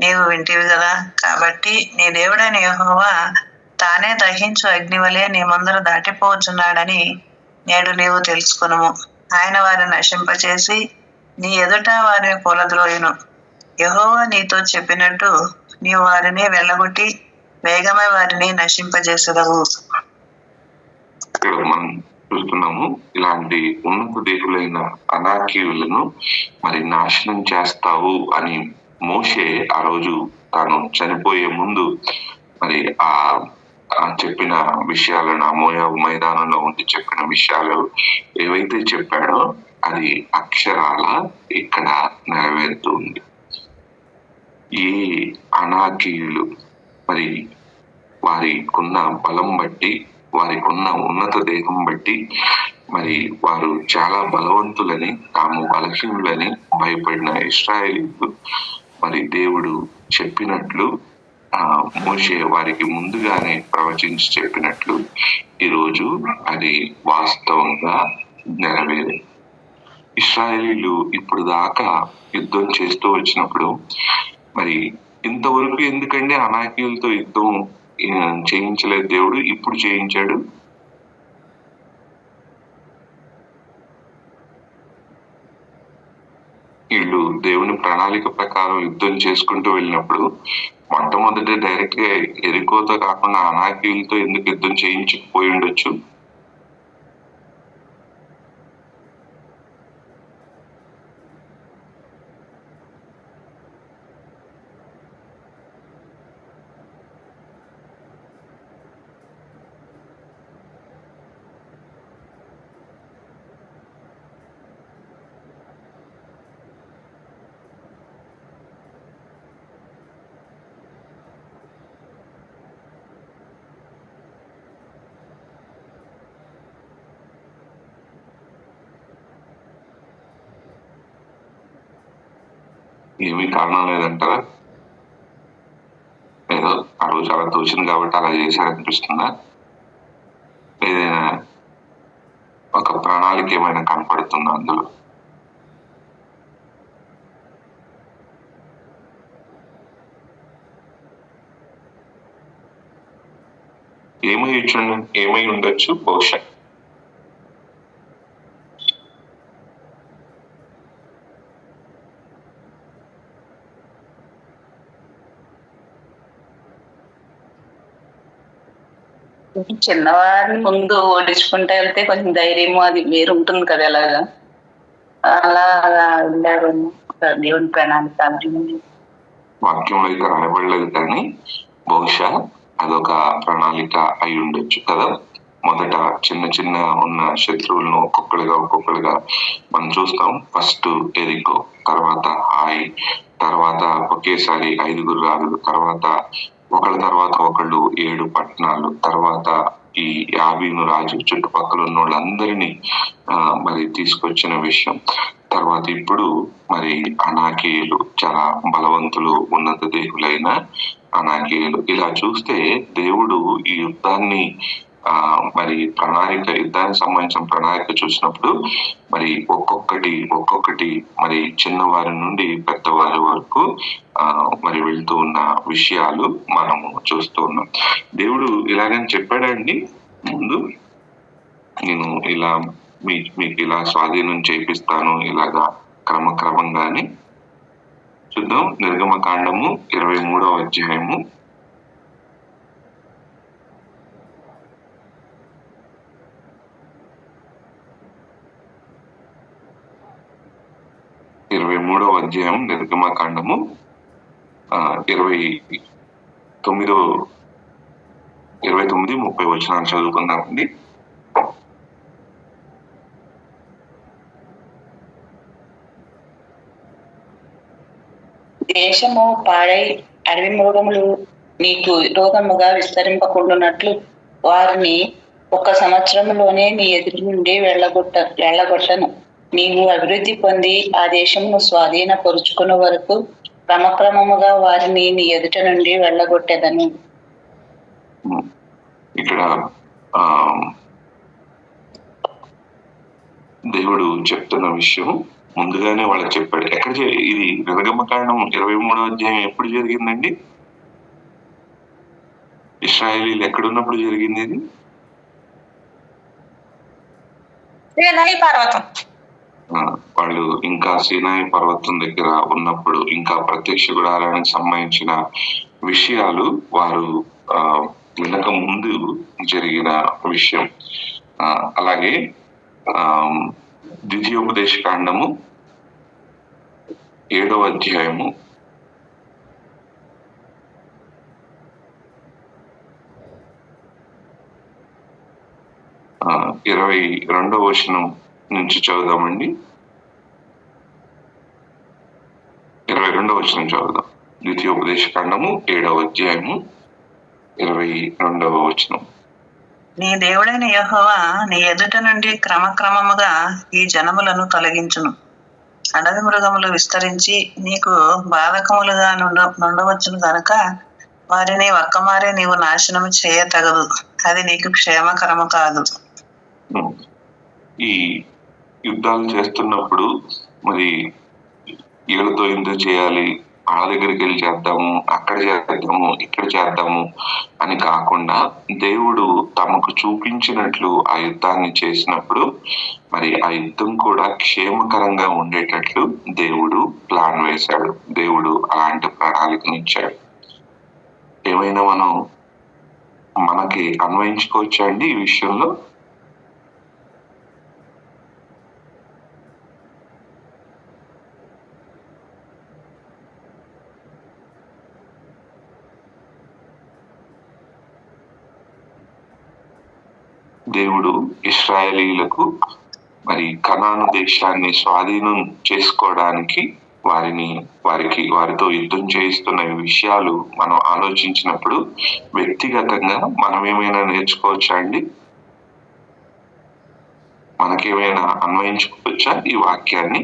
నీవు వింటివి కదా. కాబట్టి నీ దేవుడైన యెహోవా తానే దహించు అగ్ని వలె నీ ముందర దాటిపోవచ్చున్నాడని నేడు నీవు తెలుసుకొనుము. ఆయన వారిని నశింపచేసి నీ ఎదుట వారిని కూలద్రోయును. యెహోవా నీతో చెప్పినట్టు నీవు వారిని వెళ్ళగొట్టి వేగమై వారిని నశింపజేసెదవు. ఇక్కడ మనం చూస్తున్నాము, ఇలాంటి ఉన్నత దేవులైన అనాకీయులను మరి నాశనం చేస్తావు అని మోషే ఆ రోజు తాను చనిపోయే ముందు మరి ఆ చెప్పిన విషయాలను, ఆ మోయాబు మైదానంలో ఉండి చెప్పిన విషయాలు ఏవైతే చెప్పాడో అది అక్షరాల ఇక్కడ నెరవేరుతుంది. ఈ అనాకీయులు మరి వారికున్న బలం బట్టి వారికి ఉన్న ఉన్నత దేహం బట్టి మరి వారు చాలా బలవంతులని, తాము బలహీనులని భయపడిన ఇశ్రాయేలీయులు మరి దేవుడు చెప్పినట్లు మోషే వారికి ముందుగానే ప్రవచించి చెప్పినట్లు ఈరోజు అది వాస్తవంగా నెరవేరే. ఇశ్రాయేలీయులు ఇప్పుడు దాకా యుద్ధం చేస్తూ వచ్చినప్పుడు మరి ఇంతవరకు ఎందుకంటే అనాకీయులతో యుద్ధం చేయించలేదు దేవుడు, ఇప్పుడు చేయించాడు. వీళ్ళు దేవుని ప్రణాళిక ప్రకారం యుద్ధం చేసుకుంటూ వెళ్ళినప్పుడు మొట్టమొదటి డైరెక్ట్ గా ఎరికోతో కాకుండా అనాకీయులతో ఎందుకు యుద్ధం చేయించకపోయి ఉండొచ్చు? ఏమీ కారణం లేదంటారా? ఏదో ఆ రోజు అలా తోచింది కాబట్టి అలా చేశారనిపిస్తుందా? ఏదైనా ఒక ప్రణాళిక ఏమైనా కనపడుతుందా అందులో? ఏమై ఉండొచ్చు బహుశా? చిన్నవారిని ముందు ఓడించుకుంటూ వెళ్తే కొంచెం ధైర్యము అది వేరు ఉంటుంది కదా, ఎలాగా అలా వెళ్ళారు దేవుని ప్రణాళిక. వాక్యంలో అయితే రాయబడలేదు కానీ బహుశా అదొక ప్రణాళిక అయి ఉండొచ్చు కదా. మొదట చిన్న చిన్న ఉన్న శత్రువులను ఒక్కొక్కరుగా మనం చూస్తాం. ఫస్ట్ ఎరికో, తర్వాత హాయ్, తర్వాత ఒకేసారి 5 రాజులు, తర్వాత ఒకళ్ళ తర్వాత ఒకళ్ళు 7 పట్టణాలు, తర్వాత ఈ యాబీను రాజు చుట్టుపక్కల ఉన్న వాళ్ళందరినీ మరి తీసుకొచ్చిన విషయం. తర్వాత ఇప్పుడు మరి అనాకీయులు, చాలా బలవంతులు, ఉన్నత దేహులైన అనాకీయులు. ఇలా చూస్తే దేవుడు ఈ యుద్ధాన్ని మరి యుద్ధానికి సంబంధించిన ప్రణాళిక చూసినప్పుడు మరి ఒక్కొక్కటి మరి చిన్నవారి నుండి పెద్దవారి వరకు మరి వెళ్తూ ఉన్న విషయాలు మనము చూస్తూ ఉన్నాం. దేవుడు ఇలాగని చెప్పాడండి ముందు, నేను ఇలా మీకు ఇలా స్వాధీనం చేపిస్తాను ఇలాగా క్రమక్రమంగానే. చూద్దాం నిర్గమకాండము 23వ అధ్యాయము 23వ అధ్యాయం నిర్గమకాండము 29-30 వచనాలు చదువుకుందామండి. దేశము పాడై అడవి మృగములు నీకు రోగముగా విస్తరింపకుండానట్లు వారిని 1 సంవత్సరంలోనే నీ ఎదుటి నుండి వెళ్ళగొట్టను. నీవు అభివృద్ధి పొంది ఆ దేశమును స్వాధీనపరుచుకున్న వరకు క్రమక్రమముగా వారిని నీ ఎదుట నుండి వెళ్ళగొట్టేదను. ఇక్కడ దేవుడు చెప్తున్న విషయం ముందుగానే వాళ్ళకి చెప్పాడు. ఇది నిర్గమకాండం 23వ అధ్యాయం ఎప్పుడు జరిగిందండి? ఇశ్రాయేలీలు ఎక్కడున్నప్పుడు జరిగింది ఇది? పర్వతం. వాళ్ళు ఇంకా సీనాయి పర్వతం దగ్గర ఉన్నప్పుడు, ఇంకా ప్రత్యక్ష గుడారానికి సంబంధించిన విషయాలు వారు వినక ముందు జరిగిన విషయం. అలాగే ద్వితీయోపదేశ కాండము 7వ అధ్యాయము 22వ వచనం నుంచి చదువుదామండి. 22వ వచనం చదువుదాం. ద్వితీయోపదేశ కాండము 7వ అధ్యాయము 22వ వచనం. నీ దేవుడైన యెహోవా నీ ఎదుట నుండి క్రమక్రమముగా ఈ జనములను తొలగించును. అడవి మృగములు విస్తరించి నీకు బాధకములుగా నుండవచ్చును గనుక వారిని ఒక్కమారే నీవు నాశనము చేయతగదు. అది నీకు క్షేమకరము కాదు. ఈ యుద్ధాలు చేస్తున్నప్పుడు మరి వీళ్ళతో ఎందుకు చేయాలి, వాళ్ళ దగ్గరికి వెళ్ళి చేద్దాము, అక్కడ చేద్దాము, ఇక్కడ చేద్దాము అని కాకుండా దేవుడు తమకు చూపించినట్లు ఆ యుద్ధాన్ని చేసినప్పుడు మరి ఆ యుద్ధం కూడా క్షేమకరంగా ఉండేటట్లు దేవుడు ప్లాన్ వేశాడు. దేవుడు అలాంటి ప్రణాళికనిచ్చాడు. ఏమైనా మనం మనకి అన్వయించుకోవచ్చా అండి ఈ విషయంలో? దేవుడు ఇశ్రాయేలీలకు మరి కనాను దేశాన్ని స్వాధీనం చేసుకోవడానికి వారితో యుద్ధం చేయిస్తున్న విషయాలు మనం ఆలోచించినప్పుడు వ్యక్తిగతంగా మనం ఏమైనా నేర్చుకోవచ్చా అండి? మనకేమైనా అన్వయించుకోవచ్చా ఈ వాక్యాన్ని?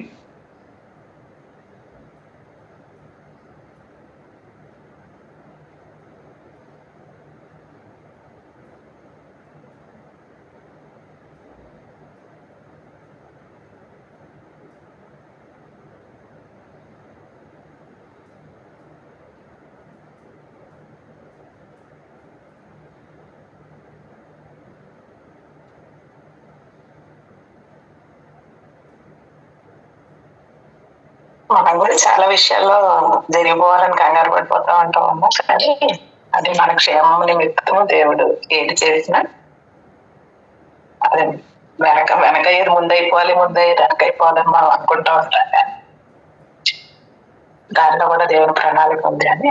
మనం కూడా చాలా విషయాల్లో జరిగిపోవాలని కంగారు పడిపోతా ఉంటాం అమ్మా. కానీ అది మన క్షేమం నిమిత్తము దేవుడు ఏది చేసినా అది వెనక ఏది ముందైపోవాలి, వెనక అయిపోవాలని మనం అనుకుంటా ఉంటాం. కానీ దాంట్లో కూడా దేవుని ప్రణాళిక ఉంది అని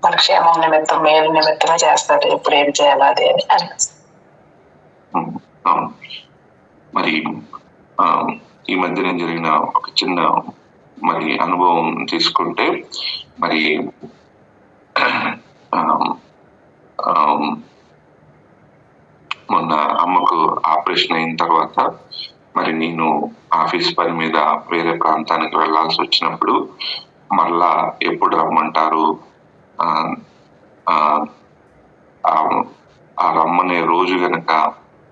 మన క్షేమం నిమిత్తం, మేలు నిమిత్తమే చేస్తాడు. ఎప్పుడు ఏం చేయాలి అది అని అనిపిస్తుంది. మరి ఈ మధ్యన జరిగిన ఒక చిన్న మరి అనుభవం తీసుకుంటే, మరి మొన్న అమ్మకు ఆపరేషన్ అయిన తర్వాత మరి నేను ఆఫీస్ పని మీద వేరే ప్రాంతానికి వెళ్లాల్సి వచ్చినప్పుడు మళ్ళా ఎప్పుడు రమ్మంటారు, ఆ రమ్మనే రోజు గనక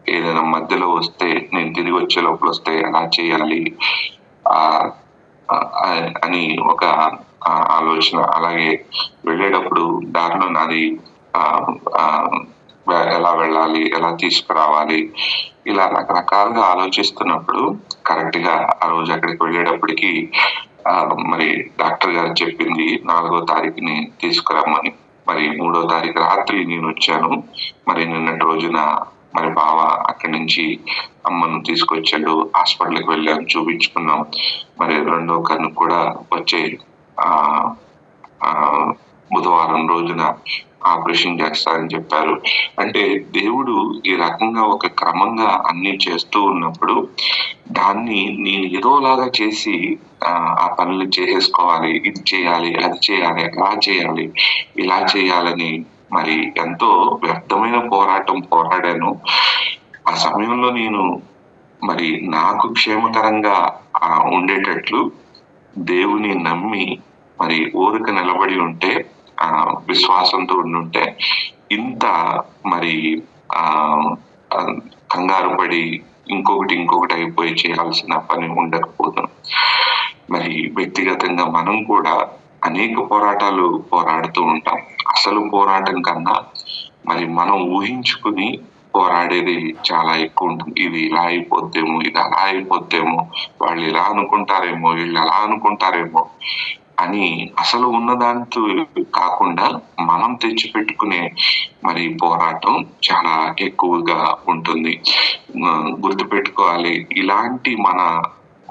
ఏదైనా మధ్యలో వస్తే, నేను తిరిగి వచ్చే లోపల వస్తే ఎలా చేయాలి అని ఒక ఆలోచన. అలాగే వెళ్ళేటప్పుడు దారిలో నాది ఎలా వెళ్ళాలి, ఎలా తీసుకురావాలి, ఇలా రకరకాలుగా ఆలోచిస్తున్నప్పుడు కరెక్ట్ గా ఆ రోజు అక్కడికి వెళ్ళేటప్పటికి మరి డాక్టర్ గారు చెప్పింది 4వ తారీఖుని తీసుకురమ్మని. మరి 3వ తారీఖు రాత్రి నేను వచ్చాను. మరి నిన్నటి రోజున మరి బావ అక్కడి నుంచి అమ్మను తీసుకొచ్చాడు. హాస్పిటల్కి వెళ్ళాం, చూపించుకున్నాం. మరి 2వ కన్ను కూడా వచ్చే బుధవారం రోజున ఆపరేషన్ చేస్తారని చెప్పారు. అంటే దేవుడు ఈ రకంగా ఒక క్రమంగా అన్ని చేస్తూ ఉన్నప్పుడు దాన్ని నేను ఏదోలాగా చేసి ఆ పనులు చేసేసుకోవాలి, ఇది చేయాలి, అది చేయాలి, అలా చేయాలి, ఇలా చేయాలని మరి ఎంతో వ్యర్థమైన పోరాటం పోరాడాను. ఆ సమయంలో నేను మరి నాకు క్షేమకరంగా ఉండేటట్లు దేవుని నమ్మి మరి ఊరిక నిలబడి ఉంటే, విశ్వాసంతో ఉండుంటే ఇంత మరి కంగారు పడి ఇంకొకటి అయిపోయి చేయాల్సిన పని ఉండకపోతుంది. మరి వ్యక్తిగతంగా మనం కూడా అనేక పోరాటాలు పోరాడుతూ ఉంటాం. అసలు పోరాటం కన్నా మరి మనం ఊహించుకుని పోరాడేది చాలా ఎక్కువ ఉంటుంది. ఇది ఇలా అయిపోద్దేమో, ఇది అలా అయిపోద్దేమో, వాళ్ళు ఇలా అనుకుంటారేమో, వీళ్ళు అలా అనుకుంటారేమో అని అసలు ఉన్నదాంతో కాకుండా మనం తెచ్చిపెట్టుకునే మరి పోరాటం చాలా ఎక్కువగా ఉంటుంది. గుర్తుపెట్టుకోవాలి, ఇలాంటి మన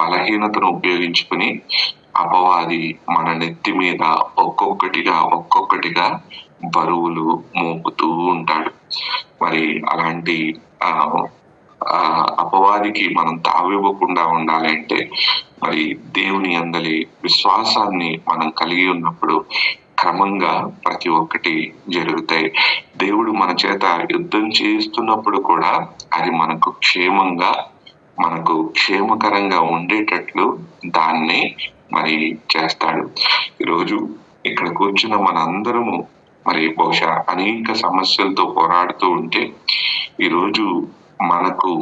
బలహీనతను ఉపయోగించుకుని అపవాది మన నెత్తి మీద ఒక్కొక్కటిగా బరువులు మోపుతూ ఉంటాడు. మరి అలాంటి అపవాదికి మనం తావివ్వకుండా ఉండాలి అంటే మరి దేవుని అందలి విశ్వాసాన్ని మనం కలిగి ఉన్నప్పుడు క్రమంగా ప్రతి ఒక్కటి జరుగుతాయి. దేవుడు మన చేత యుద్ధం చేస్తున్నప్పుడు కూడా అది మనకు క్షేమకరంగా ఉండేటట్లు దాన్ని మరి చేస్తాడు. ఈరోజు ఇక్కడ కూర్చున్న మన అందరము మరి బహుశా అనేక సమస్యలతో పోరాడుతూ ఉంటే ఈరోజు మనకు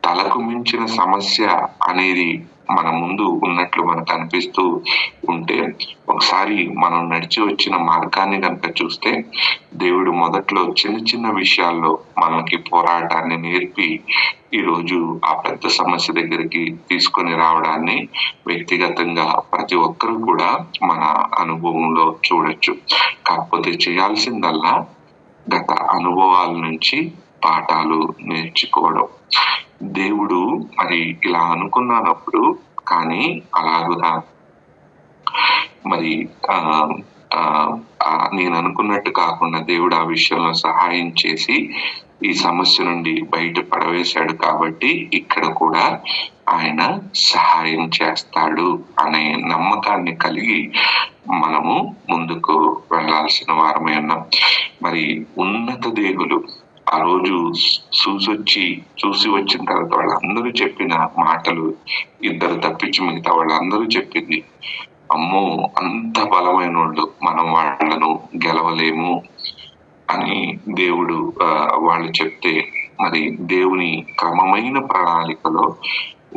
తలకు మించిన సమస్య అనేది మన ముందు ఉన్నట్లు మనకు అనిపిస్తూ ఉంటే ఒకసారి మనం నడిచి వచ్చిన మార్గాన్ని కనుక చూస్తే దేవుడు మొదట్లో చిన్న చిన్న విషయాల్లో మనకి పోరాటాన్ని నేర్పి ఈరోజు ఆ పెద్ద సమస్య దగ్గరికి తీసుకొని రావడాన్ని వ్యక్తిగతంగా ప్రతి ఒక్కరూ కూడా మన అనుభవంలో చూడొచ్చు. కాకపోతే చేయాల్సిందల్లా గత అనుభవాల నుంచి పాఠాలు నేర్చుకోవడం. దేవుడు మరి ఇలా అనుకున్నప్పుడు కానీ అలాగునా మరి నేను అనుకున్నట్టు కాకుండా దేవుడు ఆ విషయంలో సహాయం చేసి ఈ సమస్య నుండి బయట పడవేశాడు కాబట్టి ఇక్కడ కూడా ఆయన సహాయం చేస్తాడు అనే నమ్మకాన్ని కలిగి మనము ముందుకు వెళ్ళాల్సిన వారమై ఉన్నాం. మరి ఉన్నత దేవులు ఆ రోజు చూసి వచ్చిన తర్వాత వాళ్ళందరూ చెప్పిన మాటలు, ఇద్దరు తప్పించి మిగతా వాళ్ళందరూ చెప్పింది, అమ్మో అంత బలమైన వాళ్ళు, మనం వాళ్ళను గెలవలేము అని దేవుడు వాళ్ళు చెప్తే మరి దేవుని క్రమమైన ప్రణాళికలో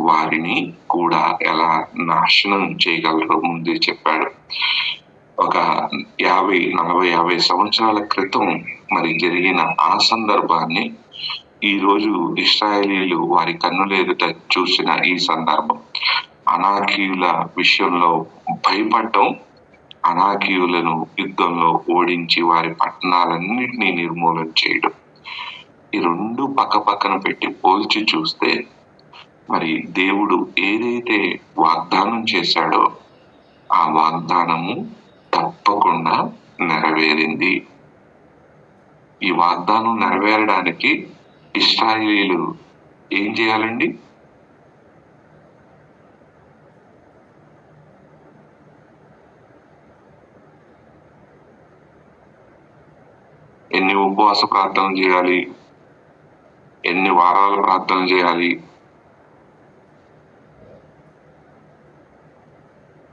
వారిని కూడా ఎలా నాశనం చేయగలరో ముందే చెప్పాడు. ఒక 50 సంవత్సరాల క్రితం మరి జరిగిన ఆ సందర్భాన్ని ఈ రోజు ఇశ్రాయేలీలు వారి కన్నుల ఎదుట చూసిన ఈ సందర్భం, అనాకీయుల విషయంలో భయపడటం, అనాకీయులను యుద్ధంలో ఓడించి వారి పట్టణాలన్నింటినీ నిర్మూలన చేయడం, ఈ రెండు పక్కన పెట్టి పోల్చి చూస్తే మరి దేవుడు ఏదైతే వాగ్దానం చేశాడో ఆ వాగ్దానము తప్పకుండా నెరవేరింది. ఈ వాగ్దానం నెరవేరడానికి ఇశ్రాయేలీలు ఏం చేయాలండి? ఎన్ని ఉపవాస ప్రార్థనలు చేయాలి? ఎన్ని వారాల ప్రార్థన చేయాలి?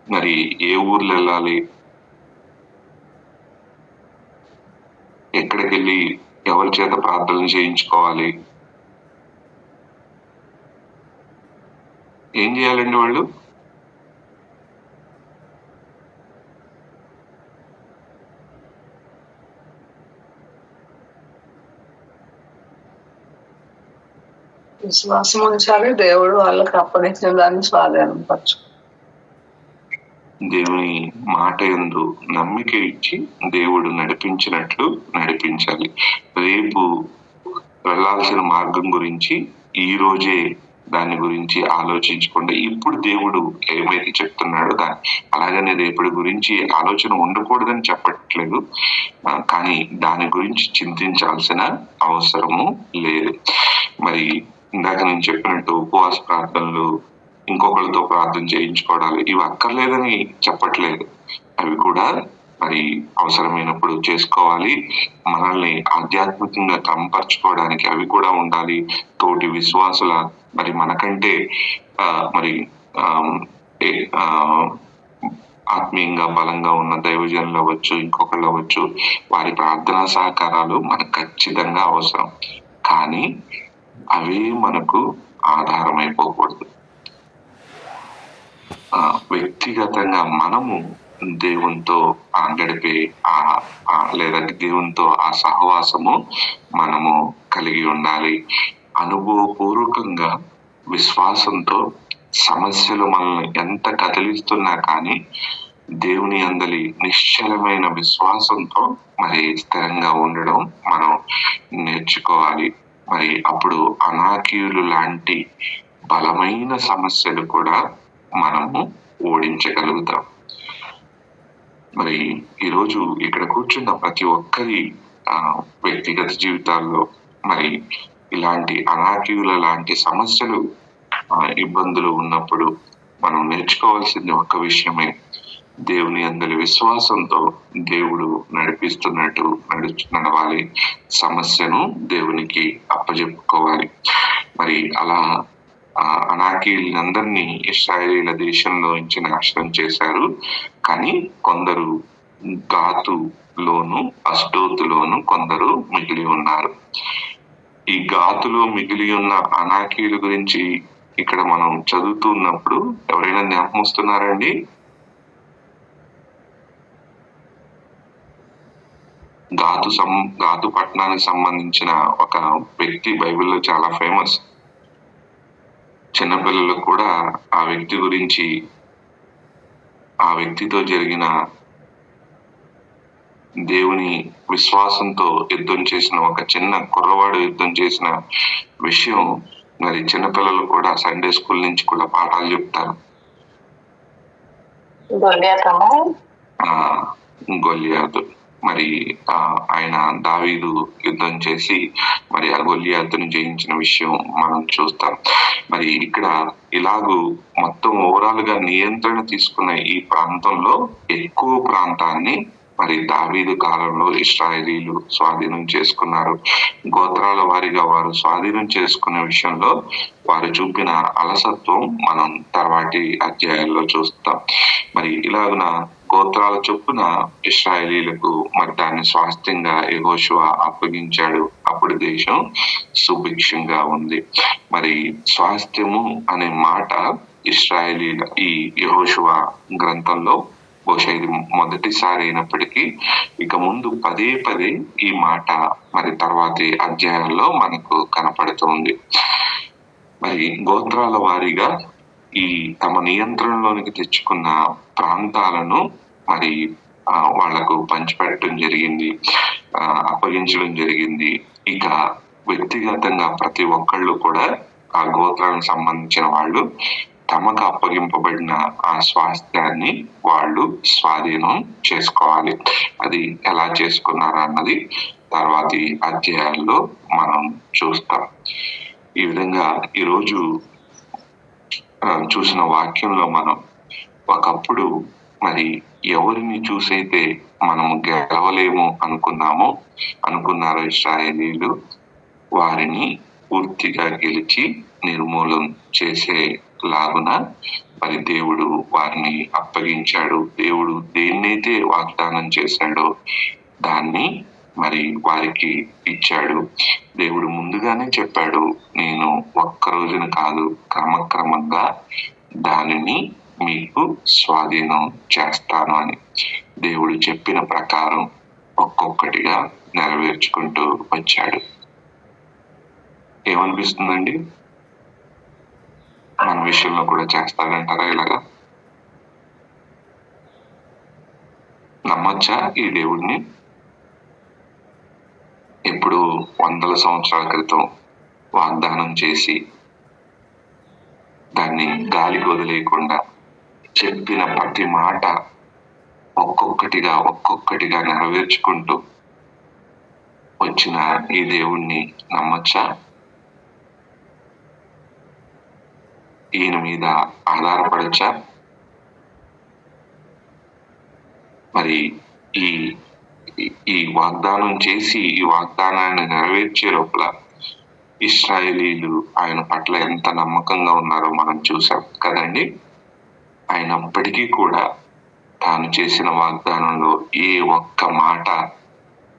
మరి ఏ ఊర్లు వెళ్ళాలి? ఎక్కడికి వెళ్ళి ఎవరి చేత ప్రార్థనలు చేయించుకోవాలి? ఏం చేయాలండి వాళ్ళు? విశ్వాసం ఉంచాలి, దేవుడు వాళ్ళకి అప్పగించిన దాన్ని స్వాధీనపరచు. దేవుని మాట యందు నమ్మిక ఇచ్చి దేవుడు నడిపించినట్లు నడిపించాలి. రేపు వెళ్ళాల్సిన మార్గం గురించి ఈ రోజే దాని గురించి ఆలోచించకుండా ఇప్పుడు దేవుడు ఏమైతే చెప్తున్నాడో అలాగనే రేపటి గురించి ఆలోచన ఉండకూడదని చెప్పట్లేదు, కానీ దాని గురించి చింతించాల్సిన అవసరము లేదు. మరి ఇందాక నేను చెప్పినట్టు ఉపవాస ప్రార్థనలు, ఇంకొకరితో ప్రార్థన చేయించుకోవడాలు ఇవి అక్కర్లేదని చెప్పట్లేదు, అవి కూడా మరి అవసరమైనప్పుడు చేసుకోవాలి. మనల్ని ఆధ్యాత్మికంగా క్రమపరచుకోవడానికి అవి కూడా ఉండాలి. తోటి విశ్వాసుల మరి మనకంటే మరి ఆత్మీయంగా బలంగా ఉన్న దైవజనులు అవ్వచ్చు, ఇంకొకళ్ళు అవ్వచ్చు, వారి ప్రార్థనా సహకారాలు మనకు ఖచ్చితంగా అవసరం. కానీ అవే మనకు ఆధారమైపోకూడదు. వ్యక్తిగతంగా మనము దేవునితో గడిపే లేదా దేవునితో ఆ సహవాసము మనము కలిగి ఉండాలి. అనుభవపూర్వకంగా విశ్వాసంతో సమస్యలు మనల్ని ఎంత కదిలిస్తున్నా కానీ దేవుని అందలి నిశ్చలమైన విశ్వాసంతో మరి స్థిరంగా ఉండడం మనం నేర్చుకోవాలి. మరి అప్పుడు అనాకీయులు లాంటి బలమైన సమస్యలు కూడా మనము ఓడించగలుగుతాం. మరి ఈరోజు ఇక్కడ కూర్చున్న ప్రతి ఒక్కరి వ్యక్తిగత జీవితాల్లో మరి ఇలాంటి అనాకీయుల లాంటి సమస్యలు, ఇబ్బందులు ఉన్నప్పుడు మనం నేర్చుకోవాల్సింది ఒక విషయమే, దేవుని అందరి విశ్వాసంతో దేవుడు నడిపిస్తున్నట్టు నడవాలి. సమస్యను దేవునికి అప్పజెప్పుకోవాలి. మరి అలా అనాకీలందరినీ ఇశ్రాయేలీల దేశంలో నుంచి నాశనం చేశారు. కానీ కొందరు గాతులోను అష్డోతులోను కొందరు మిగిలి ఉన్నారు. ఈ గాతులో మిగిలి ఉన్న అనాకీల గురించి ఇక్కడ మనం చదువుతున్నప్పుడు ఎవరైనా జ్ఞాపకం వస్తున్నారండి? గాతు పట్టణానికి సంబంధించిన ఒక వ్యక్తి బైబిల్లో చాలా ఫేమస్. చిన్నపిల్లలు కూడా ఆ వ్యక్తి గురించి, ఆ వ్యక్తితో జరిగిన దేవుని విశ్వాసంతో యుద్ధం చేసిన ఒక చిన్న కుర్రవాడు యుద్ధం చేసిన విషయం మరి చిన్నపిల్లలు కూడా సండే స్కూల్ నుంచి కూడా పాఠాలు చెప్తారు. గొల్లియాతు. మరి ఆయన దావీదు యుద్ధం చేసి మరి ఆ గొల్లియాతును జయించిన విషయం మనం చూస్తాం. మరి ఇక్కడ ఇలాగూ మొత్తం ఓవరాల్ గా నియంత్రణ తీసుకున్న ఈ ప్రాంతంలో ఎక్కువ ప్రాంతాన్ని మరి దావీదు కాలంలో ఇశ్రాయేలీలు స్వాధీనం చేసుకున్నారు. గోత్రాల వారిగా వారు స్వాధీనం చేసుకునే విషయంలో వారు చూపిన అలసత్వం మనం తర్వాతి అధ్యాయాల్లో చూస్తాం. మరి ఇలాగున గోత్రాల చొప్పున ఇశ్రాయేలీలకు మరి దాన్ని స్వాస్థ్యంగా యెహోషువ అప్పగించాడు. అప్పుడు దేశం సుభిక్షంగా ఉంది. మరి స్వాస్థ్యము అనే మాట ఇశ్రాయేలీల ఈ యెహోషువ గ్రంథంలో బహుశా ఇది మొదటిసారి అయినప్పటికీ ఇక ముందు పదే పదే ఈ మాట మరి తర్వాతి అధ్యాయాల్లో మనకు కనపడుతుంది. మరి గోత్రాల వారీగా ఈ తమ నియంత్రణలోనికి తెచ్చుకున్న ప్రాంతాలను మరి వాళ్లకు పంచిపెట్టడం జరిగింది, అప్పగించడం జరిగింది. ఇక వ్యక్తిగతంగా ప్రతి ఒక్కళ్ళు కూడా ఆ గోత్రానికి సంబంధించిన వాళ్ళు తమకు అప్పగింపబడిన ఆ స్వాస్థ్యాన్ని వాళ్ళు స్వాధీనం చేసుకోవాలి. అది ఎలా చేసుకున్నారు అన్నది తర్వాతి అధ్యాయాల్లో మనం చూస్తాం. ఈ విధంగా ఈరోజు చూసిన వాక్యంలో మనం ఒకప్పుడు మరి ఎవరిని చూసైతే మనము గెలవలేము అనుకున్నారో ఇశ్రాయేలీలు, వారిని పూర్తిగా గెలిచి నిర్మూలన చేసేలాగున మరి దేవుడు వారిని అప్పగించాడు. దేవుడు దేన్నైతే వాగ్దానం చేశాడో దాన్ని మరి వారికి ఇచ్చాడు. దేవుడు ముందుగానే చెప్పాడు, నేను ఒక్క రోజున కాదు క్రమక్రమంగా దానిని మీకు స్వాధీనం చేస్తాను అని. దేవుడు చెప్పిన ప్రకారం ఒక్కొక్కటిగా నెరవేర్చుకుంటూ వచ్చాడు. ఏమనిపిస్తుందండి? మన విషయంలో కూడా చేస్తాడంటారా ఇలాగా? నమ్మొచ్చా ఈ దేవుడిని? ఇప్పుడు 100 సంవత్సరాల క్రితం వాగ్దానం చేసి దాన్ని గాలికి వదిలేయకుండా చెప్పిన ప్రతి మాట ఒక్కొక్కటిగా నెరవేర్చుకుంటూ వచ్చిన ఈ దేవుణ్ణి నమ్మొచ్చా? ఈయన మీద ఆధారపడచ్చా? మరి ఈ వాగ్దానం చేసి ఈ వాగ్దానాన్ని నెరవేర్చే లోపల ఇశ్రాయేలీలు ఆయన పట్ల ఎంత నమ్మకంగా ఉన్నారో మనం చూసాం కదండి. అయినప్పటికీ కూడా తాను చేసిన వాగ్దానంలో ఏ ఒక్క మాట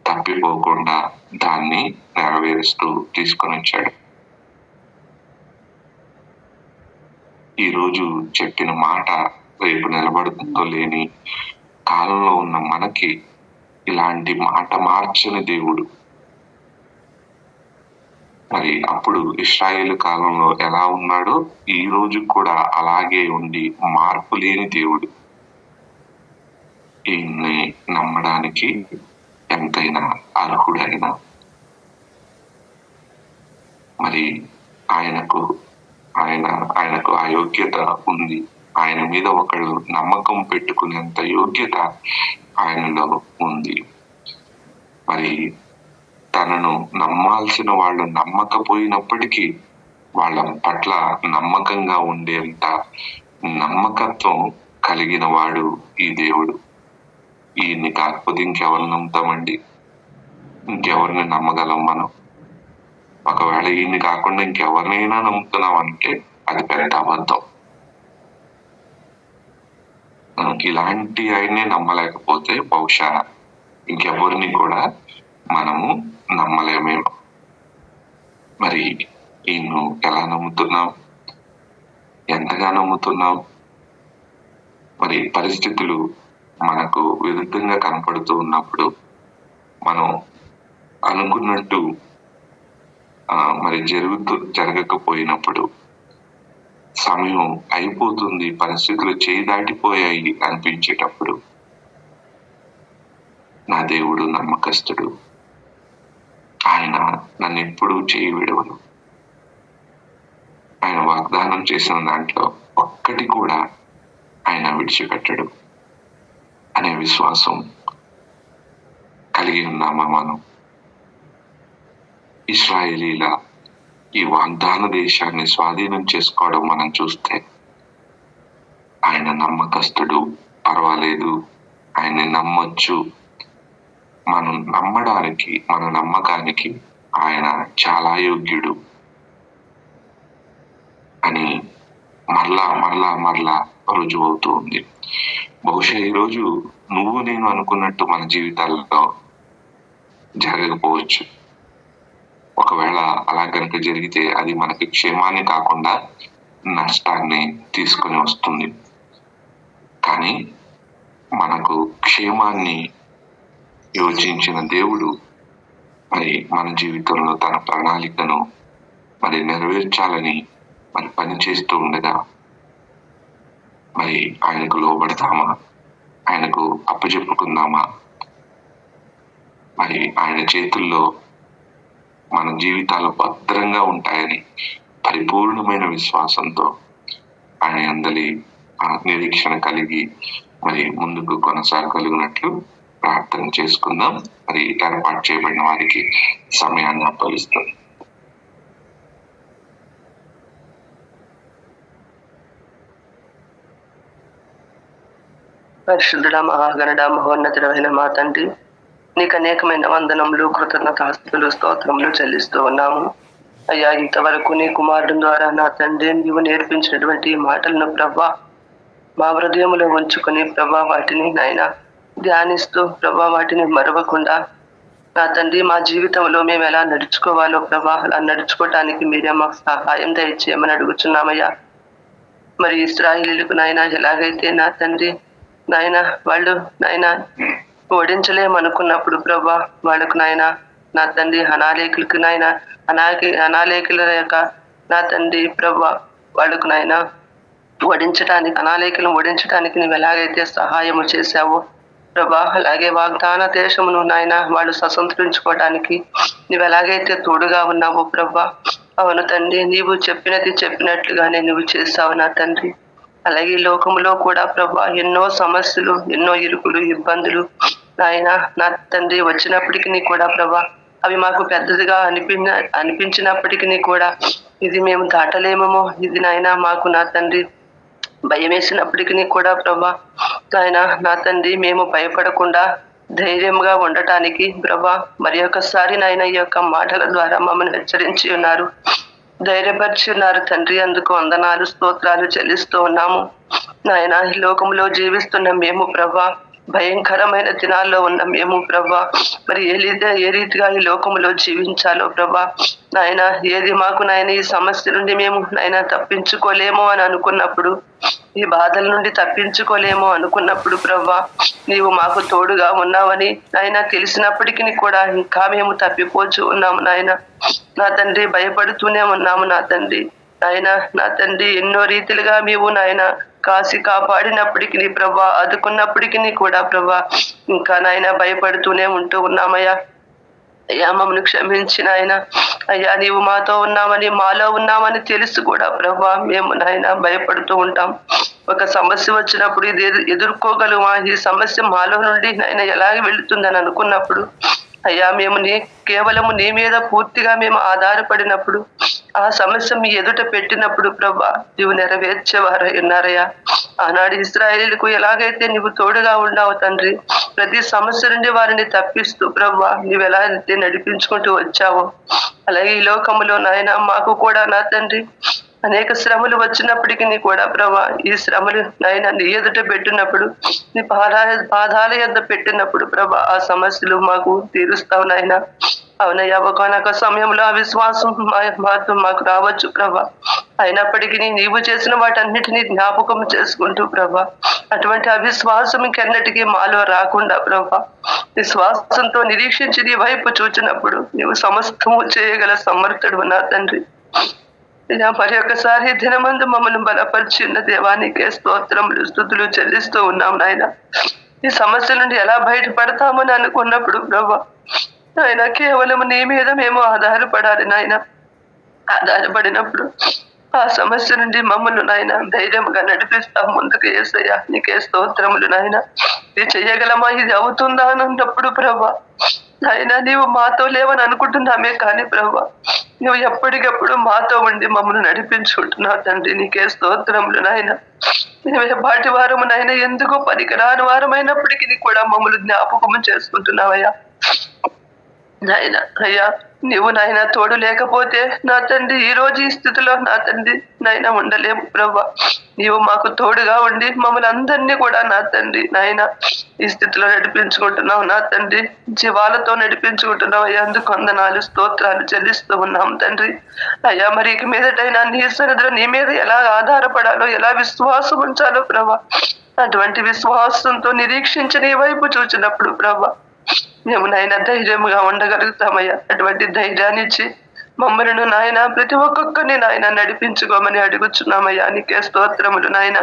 తప్పిపోకుండా దాన్ని నెరవేరుస్తూ తీసుకొని వచ్చాడు. ఈరోజు చెప్పిన మాట రేపు నిలబడుతుందో లేని కాలంలో ఉన్న మనకి ఇలాంటి మాట మార్చని దేవుడు. మరి అప్పుడు ఇశ్రాయేలు కాలంలో ఎలా ఉన్నాడో ఈ రోజు కూడా అలాగే ఉండి మార్పు లేని దేవుడు. ఈయన్ని నమ్మడానికి ఎంతైనా అర్హుడైన. మరి ఆయనకు ఆ యోగ్యత ఉంది. ఆయన మీద ఒకళ్ళు నమ్మకం పెట్టుకునేంత యోగ్యత ఆయనలో ఉంది. మరి తనను నమ్మాల్సిన వాళ్ళు నమ్మకపోయినప్పటికీ వాళ్ళ పట్ల నమ్మకంగా ఉండేంత నమ్మకత్వం కలిగిన వాడు ఈ దేవుడు. ఈయన్ని కాకపోతే ఇంకెవరిని నమ్ముతామండి? ఇంకెవరిని నమ్మగలం మనం? ఒకవేళ ఈయన్ని కాకుండా ఇంకెవరినైనా నమ్ముతున్నామంటే అది పెద్ద అబద్ధం. ఇలాంటి ఆయన్నే నమ్మలేకపోతే బహుశా ఇంకెవరిని కూడా మనము నమ్మలేమేమో. మరి ఈయన్ను ఎలా నమ్ముతున్నాం? ఎంతగా నమ్ముతున్నాం? మరి పరిస్థితులు మనకు విరుద్ధంగా కనపడుతూ ఉన్నప్పుడు, మనం అనుకున్నట్టు మరి జరగకపోయినప్పుడు, సమయం అయిపోతుంది, పరిస్థితులు చేయి దాటిపోయాయి అనిపించేటప్పుడు, నా దేవుడు నమ్మకస్తుడు, ఆయన నన్ను ఎప్పుడూ చేయి విడవను, ఆయన వాగ్దానం చేసిన దాంట్లో ఒక్కటి కూడా ఆయన విడిచిపెట్టడు అనే విశ్వాసం కలిగి ఉన్నామా మనం? ఇశ్రాయేలీల ఈ వాగ్దాన దేశాన్ని స్వాధీనం చేసుకోవడం మనం చూస్తే, ఆయన నమ్మకస్తుడు, పర్వాలేదు, ఆయన్ని నమ్మొచ్చు, మనం నమ్మడానికి, మన నమ్మకానికి ఆయన చాలా యోగ్యుడు అని మరలా రుజువు అవుతూ ఉంది. బహుశా ఈరోజు నువ్వు నేను అనుకున్నట్టు మన జీవితాల్లో జరగకపోవచ్చు. ఒకవేళ అలా కనుక జరిగితే అది మనకి క్షేమాన్ని కాకుండా నష్టాన్ని తీసుకొని వస్తుంది. కానీ మనకు క్షేమాన్ని యోచించిన దేవుడు మరి మన జీవితంలో తన ప్రణాళికను మరి నెరవేర్చాలని మరి పని చేస్తూ ఉండగా, మరి ఆయనకు లోబడతామా? ఆయనకు అప్పచెప్పుకుందామా? మరి ఆయన చేతుల్లో మన జీవితాలు భద్రంగా ఉంటాయని పరిపూర్ణమైన విశ్వాసంతో ఆయన అందరి నిరీక్షణ కలిగి మరి ముందుకు కొనసాగలిగినట్లు ప్రార్థన చేసుకుందాం. మరి ఏర్పాటు చేయబడిన వారికి సమయాన్ని అప్పగిస్తాం. పరిశుద్ధుడ, మహాగణుడ, మహోన్నతుడమైన మా తండ్రి, నీకు అనేకమైన వందనములు, కృతజ్ఞతాస్తుతులు, స్తోత్రములు చెల్లిస్తూ ఉన్నాము. అయ్యా, ఇంతవరకు నీ కుమారుడు ద్వారా నా తండ్రి నీవు నేర్పించినటువంటి మాటలను ప్రభా మా హృదయంలో ఉంచుకొని ప్రభా వాటిని నాయన ధ్యానిస్తూ ప్రభా వాటిని మరవకుండా నా తండ్రి మా జీవితంలో మేము ఎలా నడుచుకోవాలో ప్రభా అలా నడుచుకోవటానికి మీరే మాకు సహాయం దయచేయమని అడుగుతున్నామయ్యా. మరి ఇశ్రాయేలీయులకు నాయన ఎలాగైతే నా తండ్రి నాయన వాళ్ళు నాయన ఓడించలేమనుకున్నప్పుడు ప్రభా వాళ్ళకు నాయన నా తండ్రి అనాలేకులకు నాయన అనాలేకుల యొక్క నా తండ్రి ప్రభా వాళ్ళకు నాయన అనాలేకులను ఓడించడానికి నువ్వు ఎలాగైతే సహాయము చేశావో ప్రభా, అలాగే వాగ్దాన దేశమును నాయన వాళ్ళు స్వతంత్రించుకోవడానికి నువ్వు ఎలాగైతే తోడుగా ఉన్నావో ప్రభా, అవును తండ్రి, నీవు చెప్పినట్లుగానే నువ్వు చేస్తావు నా తండ్రి. అలాగే ఈ లోకంలో కూడా ప్రభా ఎన్నో సమస్యలు, ఎన్నో ఇరుకులు, ఇబ్బందులు నాయన నా తండ్రి వచ్చినప్పటికీ కూడా ప్రభా అవి మాకు పెద్దదిగా అనిపించినప్పటికీ కూడా ఇది మేము దాటలేమో, ఇది నాయన మాకు నా తండ్రి భయం వేసినప్పటికీ కూడా ప్రభా నాయన నా తండ్రి మేము భయపడకుండా ధైర్యంగా ఉండటానికి ప్రభా మరి ఒకసారి నాయన ఈ యొక్క మాటల ద్వారా మమ్మల్ని హెచ్చరించి ఉన్నారు, ధైర్యపరిచి ఉన్నారు తండ్రి. అందుకు వందనాలు, స్తోత్రాలు చెల్లిస్తూ ఉన్నాము నాయన. ఈ లోకంలో జీవిస్తున్న మేము ప్రభా, భయంకరమైన దినాల్లో ఉన్న మేము ప్రభా మరి ఏ రీతిగా ఈ లోకంలో జీవించాలో ప్రభా నాయన, ఏది మాకు నాయన ఈ సమస్య నుండి మేము నాయన తప్పించుకోలేమో అని అనుకున్నప్పుడు, ఈ బాధల నుండి తప్పించుకోలేమో అనుకున్నప్పుడు ప్రభా నీవు మాకు తోడుగా ఉన్నావని నాయన తెలిసినప్పటికీ కూడా ఇంకా మేము తప్పిపోచు ఉన్నాము నాయన. నా తండ్రి భయపడుతూనే ఉన్నాము నా తండ్రి. నాయన నా తండ్రి ఎన్నో రీతిలుగా మేము నాయన కాసి కాపాడినప్పటికీ ప్రభా, ఆదుకున్నప్పటికీ కూడా ప్రభా ఇంకా నాయన భయపడుతూనే ఉంటూ ఉన్నామయ్యా. అయ్యా మమ్మల్ని క్షమించిన ఆయన, అయ్యా నీవు మాతో ఉన్నామని, మాలో ఉన్నామని తెలుసు కూడా ప్రభా మేము నాయన భయపడుతూ ఉంటాం. ఒక సమస్య వచ్చినప్పుడు ఇది ఎదుర్కోగలమా, ఈ సమస్య మాలో నుండి నాయన ఎలాగ వెళుతుందని అనుకున్నప్పుడు అయ్యా మేము కేవలము నీ మీద పూర్తిగా మేము ఆధారపడినప్పుడు, ఆ సమస్య మీ ఎదుట పెట్టినప్పుడు ప్రభా నీవు నెరవేర్చేవారై ఉన్నారయ్యా. ఆనాడు ఇశ్రాయేలుకు ఎలాగైతే నీవు తోడుగా ఉన్నావు తండ్రి, ప్రతి సమస్య నుండి వారిని తప్పిస్తూ ప్రభా నీవు ఎలా అయితే నడిపించుకుంటూ వచ్చావో, అలాగే ఈ లోకములో నాయన మాకు కూడా నా తండ్రి అనేక శ్రమలు వచ్చినప్పటికీ కూడా ప్రభా ఈ శ్రమలు నాయన నీ ఎదుట పెట్టినప్పుడు, నీ పాదాల యొద్ద పెట్టినప్పుడు ప్రభా ఆ సమస్యలు మాకు తీరుస్తావు నాయన. అవునయ్యా, ఒకనొక సమయంలో ఆ విశ్వాసం మాకు రావచ్చు ప్రభా, అయినప్పటికీ నీవు చేసిన వాటన్నిటినీ జ్ఞాపకం చేసుకుంటూ ప్రభా అటువంటి అవిశ్వాసం ఇంకెన్నటికీ మాలో రాకుండా ప్రభా విశ్వాసంతో నిరీక్షించి నీ వైపు చూచినప్పుడు నీవు సమస్తము చేయగల సమర్థుడు నా తండ్రి. మరి ఒకసారి దినమందు మమ్మల్ని బలపరిచిన దేవానికే స్తోత్రములు స్తుతులు చెల్లిస్తూ ఉన్నాం నాయన. ఈ సమస్య నుండి ఎలా బయటపడతామని అనుకున్నప్పుడు ప్రభా నాయన కేవలం నీ మీద మేము ఆధారపడాలి నాయన. ఆధారపడినప్పుడు ఆ సమస్య నుండి మమ్మల్ని నాయన ధైర్యంగా నడిపిస్తాం ముందుకు. యేసయ్యా నీకే స్తోత్రములు నాయన. ఇది చెయ్యగలమా, ఇది అవుతుందా అని అన్నప్పుడు ప్రభా నాయన నీవు మాతో లేవని అనుకుంటున్నామే కానీ ప్రభా నువ్వు ఎప్పటికప్పుడు మాతో ఉండి మమ్మల్ని నడిపించుకుంటున్నావు తండ్రి. నీకే స్తోత్రములు నాయన. బాటి వారము నాయన ఎందుకో పనికిరాని వారమైనప్పటికీ కూడా మమ్మల్ని జ్ఞాపకము చేసుకుంటున్నావయ్యా నాయన. అయ్యా నీవు నాయన తోడు లేకపోతే నా తండ్రి ఈ రోజు ఈ స్థితిలో నా తండ్రి నాయన ఉండలేము ప్రభా. నీవు మాకు తోడుగా ఉండి మమ్మల్ని అందరినీ కూడా నా తండ్రి నాయన ఈ స్థితిలో నడిపించుకుంటున్నావు నా తండ్రి. జీవాలతో నడిపించుకుంటున్నావు అయ్యా, అందుకు వందనాలు స్తోత్రాలు చెల్లిస్తూ ఉన్నాం తండ్రి. అయ్యా మరి ఇక మీదటైనా నీ సన్నిధిలో నీ మీద ఎలా ఆధారపడాలో, ఎలా విశ్వాసం ఉంచాలో ప్రభా అటువంటి విశ్వాసంతో నిరీక్షించి నీ వైపు చూచినప్పుడు ప్రభా మేము నాయన ధైర్యముగా ఉండగలుగుతామయ్యా. అటువంటి ధైర్యాన్ని ఇచ్చి మమ్మల్ని నాయన ప్రతి ఒక్కొక్కరిని నాయన నడిపించుకోమని అడుగుచున్నామయ్యా. నీకే స్తోత్రములు నాయన.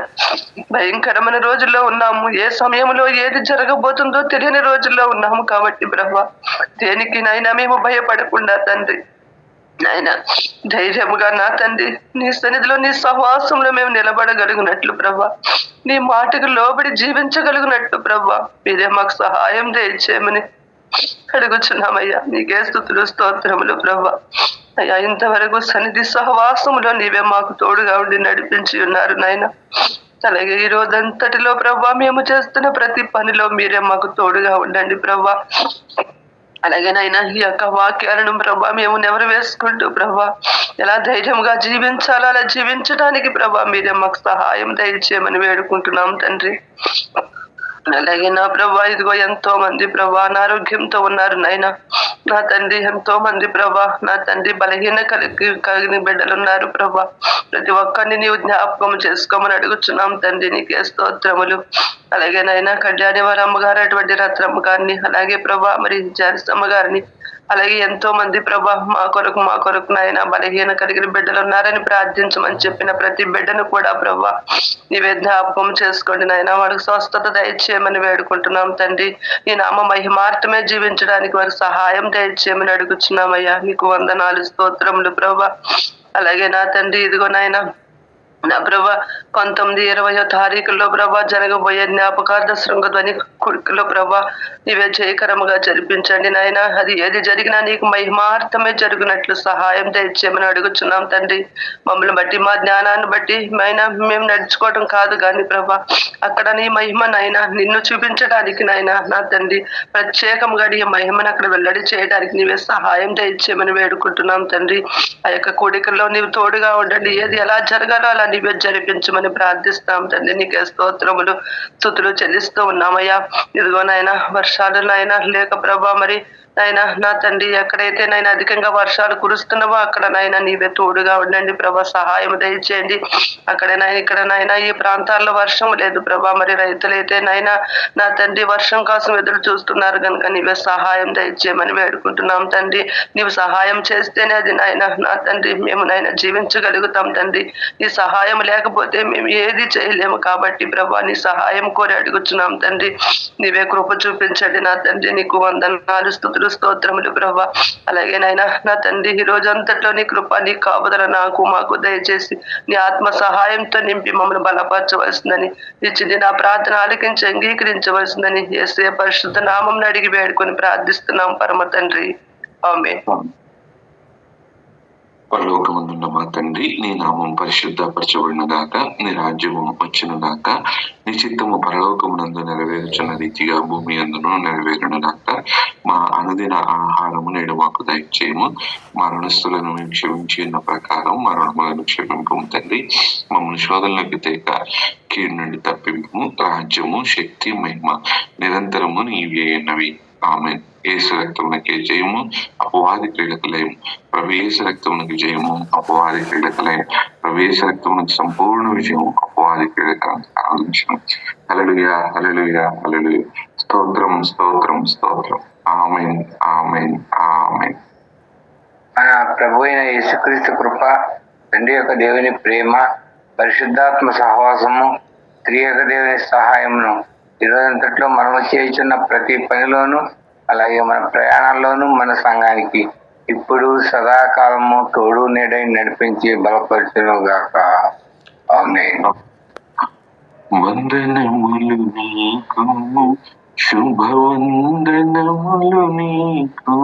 భయంకరమైన రోజుల్లో ఉన్నాము, ఏ సమయంలో ఏది జరగబోతుందో తెలియని రోజుల్లో ఉన్నాము కాబట్టి ప్రభా దేనికి నాయన మేము భయపడకుండా తండ్రి నాయన ధైర్యముగా నా తండ్రి నీ సన్నిధిలో నీ సహవాసంలో మేము నిలబడగలిగినట్లు ప్రభా, నీ మాటకు లోబడి జీవించగలిగినట్లు ప్రభా మీరే మాకు సహాయం చేయమని అడుగుచున్నామయ్యా. నీకే స్తుతులు స్తోత్రములు ప్రభా. అయ్యా ఇంతవరకు సన్నిధి సహవాసములో నీవే మాకు తోడుగా ఉండి నడిపించి ఉన్నారు నాయన. అలాగే ఈ రోజంతటిలో ప్రభా మేము చేస్తున్న ప్రతి పనిలో మీరే మాకు తోడుగా ఉండండి ప్రభా. అలాగే నాయన ఈ యొక్క వాక్యాలను ప్రభా మేము నెవరు వేసుకుంటూ ప్రభా ఎలా ధైర్యంగా జీవించాలో అలా జీవించడానికి ప్రభా మీరే మాకు సహాయం దయచేయమని వేడుకుంటున్నాం తండ్రి. అలాగే నా ప్రభా ఇదిగో ఎంతో మంది ప్రభా అనారోగ్యంతో ఉన్నారు నాయన. నా తండ్రి ఎంతో మంది ప్రభా నా తండ్రి బలహీన కలిగిన బిడ్డలు ఉన్నారు ప్రభా. ప్రతి ఒక్కరిని నీవు జ్ఞాపకం చేసుకోమని అడుగుచున్నాం తండ్రి. నీకే స్తోత్రములు. అలాగే నాయన కళ్యాణి వారి అమ్మగారు అటువంటి రత్నమ్మ గారిని, అలాగే ప్రభా మరి జానసమ్మ గారిని, అలాగే ఎంతో మంది ప్రభా మా కొరకు నాయన బలహీన కలిగిన బిడ్డలు ఉన్నారని ప్రార్థించమని చెప్పిన ప్రతి బిడ్డను కూడా ప్రభా నీవే జ్ఞాపకం చేసుకోండి నాయన. వారికి స్వస్థత దయచేయమని వేడుకుంటున్నాం తండ్రి. ఈ నామ మహిమార్థమే జీవించడానికి వారికి సహాయం దయచేయమని అడుగుచున్నామయ్యా. నీకు వందనాలు స్తోత్రములు ప్రభా. అలాగే నా తండ్రి ఇదిగో నాయన నా ప్రభా 19-20 తారీఖుల్లో ప్రభా జరగబోయే జ్ఞాపకార్థ శృంగధ్వని కుడికిలో ప్రభా నీవే జయకరముగా జరిపించండి నాయన. అది ఏది జరిగినా నీకు మహిమార్థమే జరిగినట్లు సహాయం దయచేయమని అడుగుచున్నాం తండ్రి. మమ్మల్ని బట్టి మా జ్ఞానాన్ని బట్టి నాయన మేము నడుచుకోవడం కాదు కానీ ప్రభా అక్కడ నీ మహిమ నాయన నిన్ను చూపించడానికి నాయన నా తండ్రి ప్రత్యేకంగా నీ మహిమను అక్కడ వెల్లడి చేయడానికి నీవే సహాయం దయచేయమని వేడుకుంటున్నాం తండ్రి. ఆ యొక్క కూడికల్లో నీవు తోడుగా ఉండండి. ఏది ఎలా జరగాలో అలా నీవే జరిపించమని ప్రార్థిస్తాం తండ్రి. నీకే స్తోత్రములు స్తుతులు చెల్లిస్తూ ఉన్నామయ్యా. ఇదిగో నాయన వర్షాలు నాయన లేక ప్రభా మరి నాయన నా తండ్రి ఎక్కడైతే నాయన అధికంగా వర్షాలు కురుస్తున్నావో అక్కడ నాయన నీవే తోడుగా ఉండండి ప్రభా. సహాయం దయచేయండి. అక్కడ నాయన ఇక్కడ నాయన ఈ ప్రాంతాల్లో వర్షం లేదు ప్రభా. మరి రైతులైతే నాయన నా తండ్రి వర్షం కోసం ఎదురు చూస్తున్నారు కనుక నీవే సహాయం దయచేయమని వేడుకుంటున్నాం తండ్రి. నీవు సహాయం చేస్తేనే అది నాయన నా తండ్రి మేము నాయన జీవించగలుగుతాం తండ్రి. నీ సహాయం లేకపోతే మేము ఏది చేయలేము కాబట్టి ప్రభా నీ సహాయం కోరి అడుగుచున్నాం తండ్రి. నీవే కృప చూపించండి నా తండ్రి. నీకు వందనాలు, స్తుతులు, స్తోత్రములు ప్రభా. అలాగే నాయన నా తండ్రి ఈ రోజు అంతట్లో నీ కృప, నీ కాపుదల నాకు మాకు దయచేసి నీ ఆత్మ సహాయంతో నింపి మమ్మల్ని బలపరచవలసిందని, ఇచ్చింది నా ప్రార్థన ఆలకించి అంగీకరించవలసిందని యేసయ్య పరిశుద్ధ నామం అడిగి వేడుకొని ప్రార్థిస్తున్నాం పరమ తండ్రి. ఆమేన్. పరలోకమందున్న మా తండ్రి, నీ నామం పరిశుద్ధపరచబడిన గాక, నీ రాజ్యము వచ్చిన గాక, నీ చిత్తము పరలోకమునందు నెరవేర్చిన రీతిగా భూమి అందును నెరవేరును గాక. మా అనుదిన ఆహారము నేడు మాకు దయచేయము. మా రుణస్థులను మేము క్షమించిన ప్రకారం మా రుణములను క్షమింపము తండ్రి. మమ్మల్ని శోధనలకు తేక కీడు నుండి తప్పింపు. రాజ్యము, శక్తి, మహిమ నిరంతరము నీవే అన్నవి. ఆమేన్. యేసు రక్తమునకే జయము, అపవాది క్రీడకు లయము. ప్రభు యేసు రక్తమునకు జయము, అపవాది క్రీడకు లయం. ప్రభు యేసు రక్తమునకు సంపూర్ణ విజయము, అపవాది క్రీడకు ఆలోచన. హల్లెలూయా, హల్లెలూయా, హల్లెలూయా. స్తోత్రం, స్తోత్రం, స్తోత్రం. ఆమేన్, ఆమేన్, ఆమేన్. మన ప్రభు అయిన యేసుక్రీస్తు కృప, తండ్రి యొక్క దేవుని ప్రేమ, పరిశుద్ధాత్మ సహవాసము, స్త్రీ యొక్క దేవుని సహాయమును ఈరోజంతట్లో మనము చేస్తున్న ప్రతి పనిలోనూ, అలాగే మన ప్రయాణాల్లోనూ మన సంఘానికి ఇప్పుడు సదాకాలము తోడు నీడై నడిపించి బలపరచును గాక. ఆమేన్. వందనములు నీకు, శుభవందనములు నీకు.